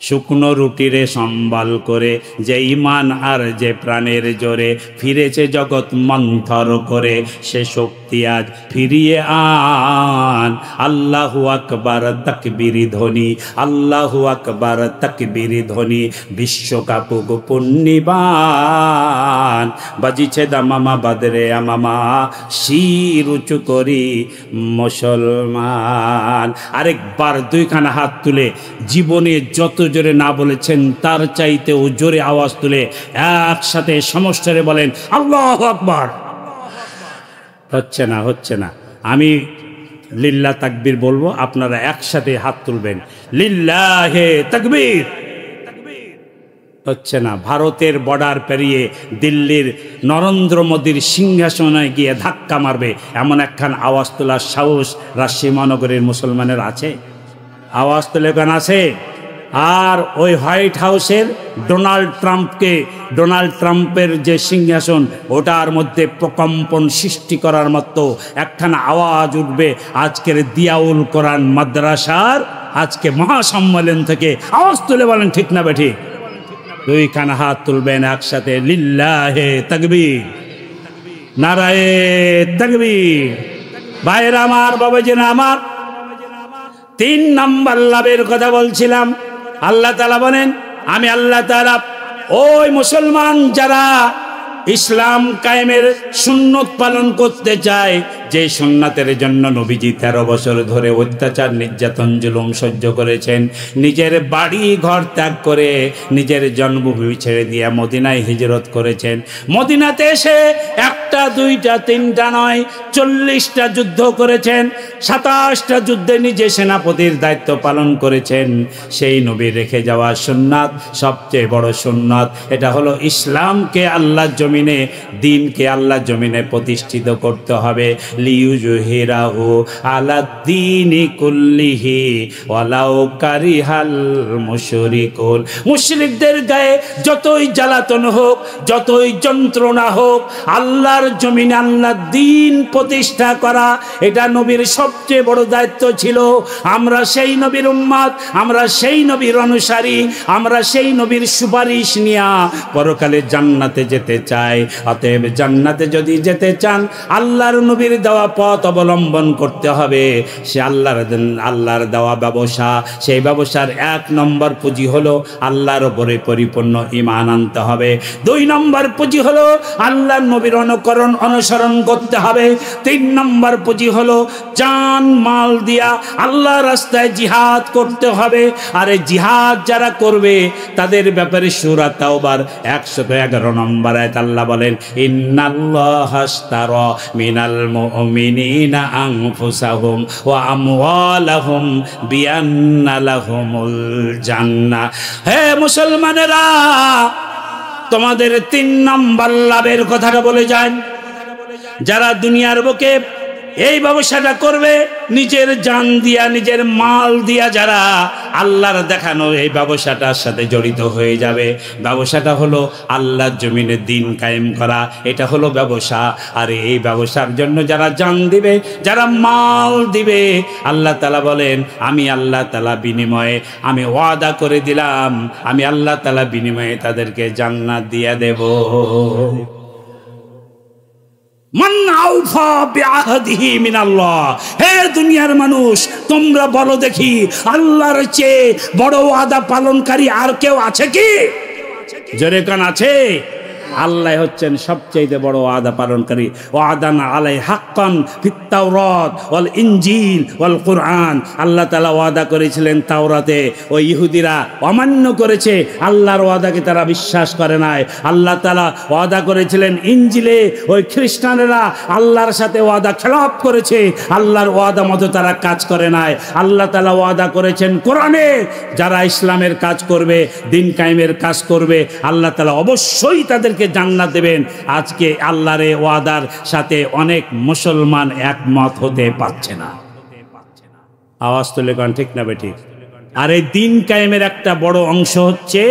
শুকনো রুটিরে সম্বল করে যে ইমান আর যে প্রাণের জোরে ফিরেছে জগৎ মন্থর করে, সে শক্তি আজ ফিরিয়ে আন। আল্লাহু আকবার তাকবীরি ধ্বনি, আল্লাহু আকবার তাকবীরি ধ্বনি বিশ্বকাপুক পুণ্যবান। বাজিছে দামামা বাদরে আমামা, শির উঁচু করি মুসলমান। আরেকবার 2খানা হাত তুলে জীবনে যত জোরে না বলেছেন তার চাইতেও জোরে আওয়াজ তুলে একসাথে সমস্যারে বলেন আল্লাহু আকবার। হচ্ছে না। আমি লিল্লাহ তাকবীর বলবো, আপনারা একসাথে হাত তুলবেন, লিল্লাহে তাকবীর। হচ্ছে না। ভারতের বর্ডার পেরিয়ে দিল্লির নরেন্দ্র মোদীর সিংহাসনে গিয়ে ধাক্কা মারবে এমন একখান আওয়াজ তোলার সাহস রাজশাহী মহানগরীর মুসলমানের আছে? আওয়াজ তুলে গান আছে? আর ওই হোয়াইট হাউসের ডোনাল্ড ট্রাম্পের যে সিংহাসন, ওটার মধ্যে প্রকম্পন সৃষ্টি করার মতো একখানা আওয়াজ উঠবে আজকের দিয়াউল কোরআন মাদ্রাসার আজকে মহাসম্মেলন থেকে আওয়াজ তুলে বলেন ঠিক না বেঠিক? দুইখানা হাত তুলবেন একসাথে, লিল্লাহে তাকবীর, নারায়ে তাকবীর। ভাইরা আমার, বাবাজিরা আমার, 3 নম্বর লাভের কথা বলছিলাম। আল্লাহ তাআলা বলেন, আমি আল্লাহ তাআলা ওই মুসলমান যারা ইসলাম কায়েমের সুন্নত পালন করতে চায়, যে সুন্নাতের জন্য নবীজি 13 বছর ধরে অত্যাচার, নির্যাতন, জুলুম সহ্য করেছেন, নিজের বাড়ি ঘর ত্যাগ করে নিজের জন্মভূমি ছেড়ে দিয়ে মদিনায় হিজরত করেছেন। মদিনাতে এসে 1টা 2টা 3টা নয় 40টা যুদ্ধ করেছেন, 27টা যুদ্ধে নিজে সেনাপতির দায়িত্ব পালন করেছেন। সেই নবীর রেখে যাওয়া সুন্নাত সবচেয়ে বড় সুন্নাত। এটা হলো ইসলামকে আল্লাহর জমিনে, দ্বীনকে আল্লাহর জমিনে প্রতিষ্ঠিত করতে হবে। লিইয়ুজহিরাহু আলাদ্দীনি কুল্লিহি ওয়ালাউ কারিহাল মুশরিকুন। মুশরিকদের গায়ে যতই জ্বালাতন হোক, যতই যন্ত্রণা হোক, আল্লাহর জমিনে আল্লাহর দ্বীন প্রতিষ্ঠা করা এটা নবীর সবচেয়ে বড় দায়িত্ব ছিল। আমরা সেই নবীর উম্মত, আমরা সেই নবীর অনুসারী, আমরা সেই নবীর সুপারিশ নিয়ে পরকালে জান্নাতে যেতে চাই। অতএব জান্নাতে যদি যেতে চান, আল্লাহর নবীর দেওয়া পথ অবলম্বন করতে হবে। সে আল্লাহর দেওয়া ব্যবসা, সেই ব্যবসার 1 নম্বর পুঁজি হলো আল্লাহর উপরে পরিপূর্ণ ঈমান আনতে হবে। 2 নম্বর পুঁজি হলো আল্লাহর নবীর অনুসরণ করতে হবে। 3 নম্বর পুঁজি হলো জান মাল দিয়া আল্লাহর রাস্তায় জিহাদ করতে হবে। আর এই জিহাদ যারা করবে তাদের ব্যাপারে সূরা তাওবার 111 নম্বর আয়াত আল্লাহ বলেন, ইন্নাল্লাহা আশতারা মিনাল মুমিনিনা আনফুসাহুম ওয়া আমওয়ালাহুম বিআন্না লাহুমুল জান্নাহ। হে মুসলমানেরা, তোমাদের 3 নম্বর লাভের কথাটা বলে যান। যারা দুনিয়ার বুকে এই ব্যবসাটা করবে, নিজের জান দিয়া, নিজের মাল দিয়া যারা আল্লাহর দেখানো এই ব্যবসাটার সাথে জড়িত হয়ে যাবে, ব্যবসাটা হলো আল্লাহর জমিনে দ্বীন কায়েম করা, এটা হলো ব্যবসা। আর এই ব্যবসার জন্য যারা জান দিবে, যারা মাল দিবে, আল্লাহ তাআলা বলেন, আমি আল্লাহ তাআলা বিনিময়ে আমি ওয়াদা করে দিলাম, আমি আল্লাহ তাআলা বিনিময়ে তাদেরকে জান্নাত দিয়ে দেব। মান আউফা বিআহদিহি মিনাল্লাহ। হে দুনিয়ার মানুষ, তোমরা বলো দেখি, আল্লাহর চেয়ে বড় ওয়াদা পালনকারী আর কেউ আছে কি? জোরে কান আছে? আল্লাহ হচ্ছেন সবচেয়ে বড় ওয়াদা পালনকারী। ওয়াদান আলাই হাক্কান ফিত তাওরাত ওয়াল ইনজিল ওয়াল কুরআন। আল্লাহ তাআলা ওয়াদা করেছিলেন তাওরাতে, ওই ইহুদিরা অমান্য করেছে, আল্লাহর ওয়াদাকে তারা বিশ্বাস করে নাই। আল্লাহ তাআলা ওয়াদা করেছিলেন ইনজিলে, ওই খ্রিস্টানেরা আল্লাহর সাথে ওয়াদা খেলাপ করেছে, আল্লাহর ওয়াদা মতো তারা কাজ করে নাই। আল্লাহ তাআলা ওয়াদা করেছেন কোরআনে, যারা ইসলামের কাজ করবে, দ্বীন কায়েমের কাজ করবে, আল্লাহ তাআলা অবশ্যই তাদেরকে জান্নাত দেবেন। আজকে আল্লাহর ওয়াদার সাথে অনেক মুসলমান একমত হতে পারছে না। আওয়াজ তুলে কোন ঠিক না বেঠিক? আর এই দ্বীন কায়েমের একটা বড় অংশ হচ্ছে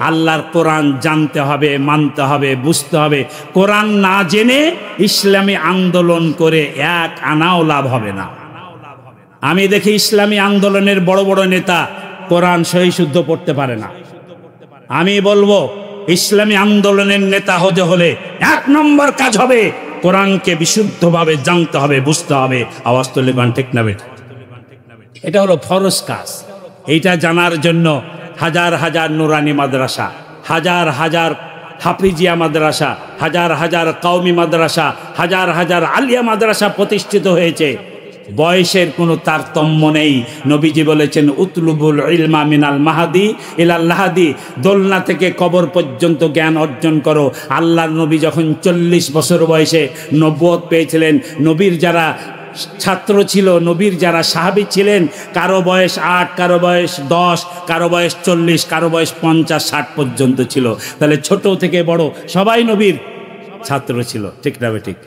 আল্লাহর কোরআন জানতে হবে, মানতে হবে, বুঝতে হবে। কোরআন না জেনে ইসলামী আন্দোলন করে 1 আনাও লাভ হবে না। আমি দেখি ইসলামী আন্দোলনের বড় বড় নেতা কোরআন সহি শুদ্ধ পড়তে পারে না। আমি বলবো, ইসলামী আন্দোলনের নেতা হতে হলে 1 নম্বর কাজ হবে কোরআনকে বিশুদ্ধভাবে জানতে হবে, বুঝতে হবে। আওয়াজ তুলে কোন ঠিক না বেঠিক? এটা হলো ফরজ কাজ। এইটা জানার জন্য হাজার হাজার নুরানি মাদ্রাসা, হাজার হাজার হাফিজিয়া মাদ্রাসা, হাজার হাজার কওমি মাদ্রাসা, হাজার হাজার আলিয়া মাদ্রাসা প্রতিষ্ঠিত হয়েছে। বয়সের কোনো তারতম্য নেই। নবীজি বলেছেন, উতলুবুল ইলমা মিনাল মাহাদি ইলাল লাহাদি। দোলনা থেকে কবর পর্যন্ত জ্ঞান অর্জন করো। আল্লাহর নবী যখন 40 বছর বয়সে নবুয়ত পেয়েছিলেন, নবীর যারা ছাত্র ছিল, নবীর যারা সাহাবী ছিলেন, কারো বয়স 8, কারো বয়স 10, কারো বয়স 40, কারো বয়স 50, 60 পর্যন্ত ছিল। তাহলে ছোট থেকে বড় সবাই নবীর ছাত্র ছিল, ঠিক না বেঠিক?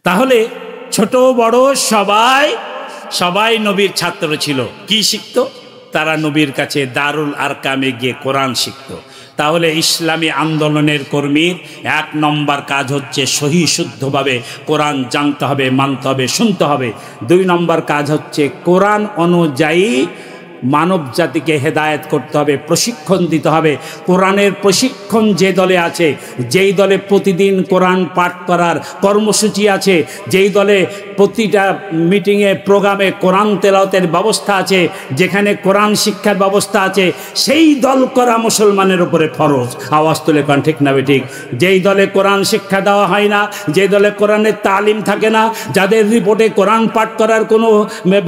তাহলে ছোট বড় সবাই নবীর ছাত্র ছিল। কি শিখতো? তারা নবীর কাছে দারুল আরকামে গিয়ে কোরআন শিখতো। তাহলে ইসলামী আন্দোলনের কর্মীর ১ নম্বর কাজ হচ্ছে সহি শুদ্ধভাবে কোরআন জানতে হবে, মানতে হবে, শুনতে হবে। ২ নম্বর কাজ হচ্ছে কোরআন অনুযায়ী মানব জাতিকে হেদায়েত করতে হবে, প্রশিক্ষণ দিতে হবে। কোরআনের প্রশিক্ষণ যে দলে আছে, যেই দলে প্রতিদিন কোরআন পাঠ করার কর্মসূচি আছে, যেই দলে প্রতিটা মিটিংয়ে প্রোগ্রামে কোরআন তেলাওয়াতের ব্যবস্থা আছে, যেখানে কোরআন শিক্ষার ব্যবস্থা আছে, সেই দল করা মুসলমানের উপরে ফরজ। আওয়াজ তুলে কোন ঠিক না ঠিক? যেই দলে কোরআন শিক্ষা দেওয়া হয় না, যে দলে কোরআনের তালিম থাকে না, যাদের রিপোর্টে কোরআন পাঠ করার কোনো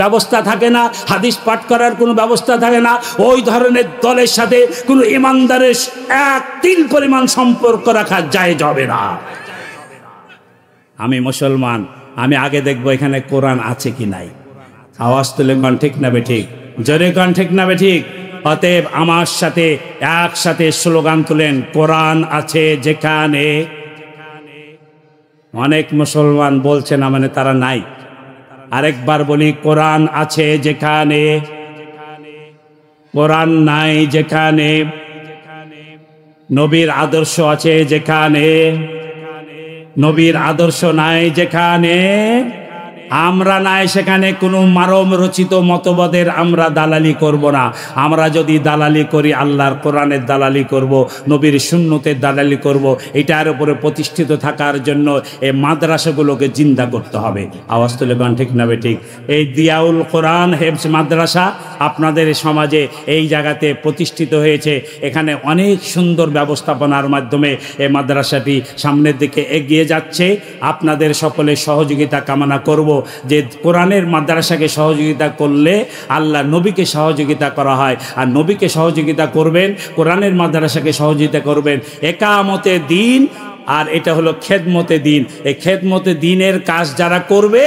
ব্যবস্থা থাকে না, হাদিস পাঠ করার কোনো ব্যবস্থা থাকে না, ওই ধরনের দলের সাথে কোনো ইমানদারের ১ তিল পরিমাণ সম্পর্ক রাখা জায়েজ হবে না। আমি মুসলমান, আমি আগে দেখবো এখানে কোরআন আছে কি নাই। আওয়াজ তুলে কোন ঠিক না ঠিক? জোরে কোন ঠিক না ঠিক? অতএব আমার সাথে একসাথে স্লোগান তুলেন, কোরআন আছে যেখানে। অনেক মুসলমান বলছে না, মানে তারা নাই। আরেকবার বলি, কোরআন আছে যেখানে, কোরআন নাই যেখানে, নবীর আদর্শ আছে যেখানে, নবীর আদর্শ নাই যেখানে, আমরা নাই সেখানে কোনো মারম রচিত মতবাদের আমরা দালালি করব না। আমরা যদি দালালি করি, আল্লাহর কোরআনের দালালি করব, নবীর সুন্নতের দালালি করব। এটার উপরে প্রতিষ্ঠিত থাকার জন্য এই মাদ্রাসাগুলোকে জিন্দা করতে হবে। আওয়াজ তুলে গান ঠিক না ঠিক? এই দিয়াউল কোরআন হেফজ মাদ্রাসা আপনাদের সমাজে এই জায়গাতে প্রতিষ্ঠিত হয়েছে। এখানে অনেক সুন্দর ব্যবস্থাপনার মাধ্যমে এই মাদ্রাসাটি সামনের দিকে এগিয়ে যাচ্ছে। আপনাদের সকলের সহযোগিতা কামনা করব। যে কোরআনের মাদ্রাসাকে সহযোগিতা করলে আল্লাহ নবীকে সহযোগিতা করা হয়, আর নবীকে সহযোগিতা করবেন, কোরআনের মাদ্রাসাকে সহযোগিতা করবেন। একামতে দিন, আর এটা হলো খেদমতে দিন। এই খেদমতে দিনের কাজ যারা করবে,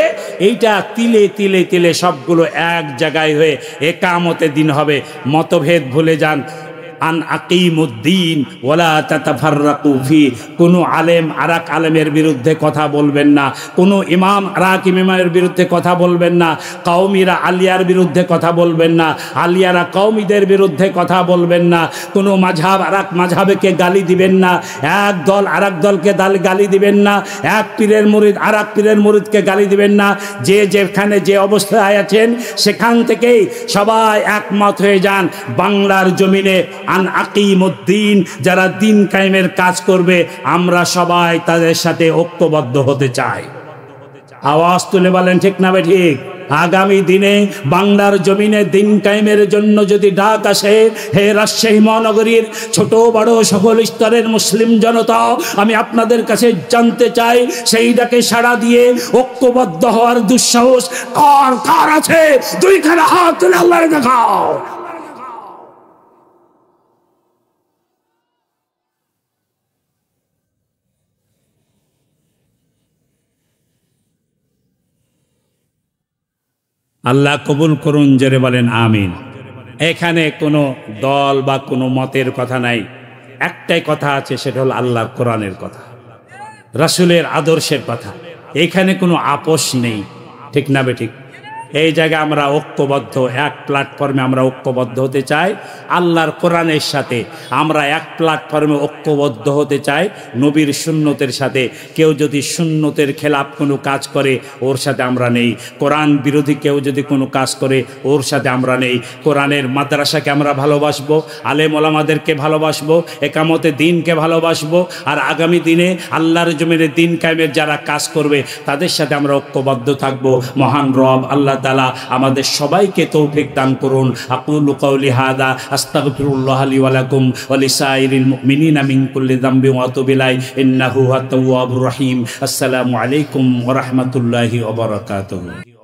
এইটা তিলে তিলে তিলে সবগুলো এক জায়গায় হয়ে একামতে দিন হবে। মতভেদ ভুলে যান। আন আকিমুদ্দিন ওয়ালা তাতাফাররাকু ফি। কোনো আলেম আরেক আলেমের বিরুদ্ধে কথা বলবেন না, কোনো ইমাম আরেক ইমামের বিরুদ্ধে কথা বলবেন না, কওমিরা আলিয়ার বিরুদ্ধে কথা বলবেন না, আলিয়ারা কওমিদের বিরুদ্ধে কথা বলবেন না, কোনো মাযহাব আরেক মাযহাবকে গালি দিবেন না, এক দল আরেক দলকে গালি দিবেন না, এক পীরের মুরিদ আরেক পীরের মুরিদকে গালি দিবেন না। যে যেখানে যে অবস্থায় আছেন সেখান থেকেই সবাই একমত হয়ে যান। বাংলার জমিনে আন আকিমুদ্দিন, যারা দিন কায়েমের কাজ করবে, আমরা সবাই তাদের সাথে ঐক্যবদ্ধ হতে চাই। আওয়াজ তুলে বলেন ঠিক না ঠিক? আগামী দিনে বাংলার জমিনে দিন কায়েমের জন্য যদি ডাক আসে, হে রাজশাহী মহানগরীর ছোট বড় সকল স্তরের মুসলিম জনতা, আমি আপনাদের কাছে জানতে চাই, সেই ডাকে সাড়া দিয়ে ঐক্যবদ্ধ হওয়ার দুঃসাহস কার কার আছে? দুইখানা হাত তুলে আল্লাহকে দেখাও। আল্লাহ কবুল করুন, জোরে বলেন আমিন। এখানে কোনো দল বা কোনো মতের কথা নাই, একটাই কথা আছে, সেটা হলো আল্লাহর কোরআনের কথা, রাসূলের আদর্শের কথা। এখানে কোনো আপোষ নেই, ঠিক না বেঠিক? এই জায়গায় আমরা ঐক্যবদ্ধ, এক প্ল্যাটফর্মে আমরা ঐক্যবদ্ধ হতে চাই। আল্লাহর কোরআনের সাথে আমরা এক প্ল্যাটফর্মে ঐক্যবদ্ধ হতে চাই, নবীর সুন্নতের সাথে। কেউ যদি সুন্নতের খেলাফ কোনো কাজ করে, ওর সাথে আমরা নেই। কোরআন বিরোধী কেউ যদি কোনো কাজ করে, ওর সাথে আমরা নেই। কোরআনের মাদ্রাসাকে আমরা ভালোবাসবো, আলেম ওলামাদেরকে ভালোবাসবো, একামতে দিনকে ভালোবাসবো, আর আগামী দিনে আল্লাহর জমিনে দিন কায়েমের যারা কাজ করবে তাদের সাথে আমরা ঐক্যবদ্ধ থাকবো। মহান রব আল্লাহ তাআলা আমাদের সবাইকে তৌফিক দান করুন। আকুলু কওলি হাদা আস্তাগফিরুল্লাহ লি ওয়া লাকুম ওয়া লিসাইরিল মুমিনিনা মিন কুল্লি যামবিন ওয়া আতুবু ইলাইহি ইন্নাহু হুয়াত তাওয়াবুর রহিম। আসসালামু আলাইকুম ওয়া রাহমাতুল্লাহি ওয়া বারাকাতুহু।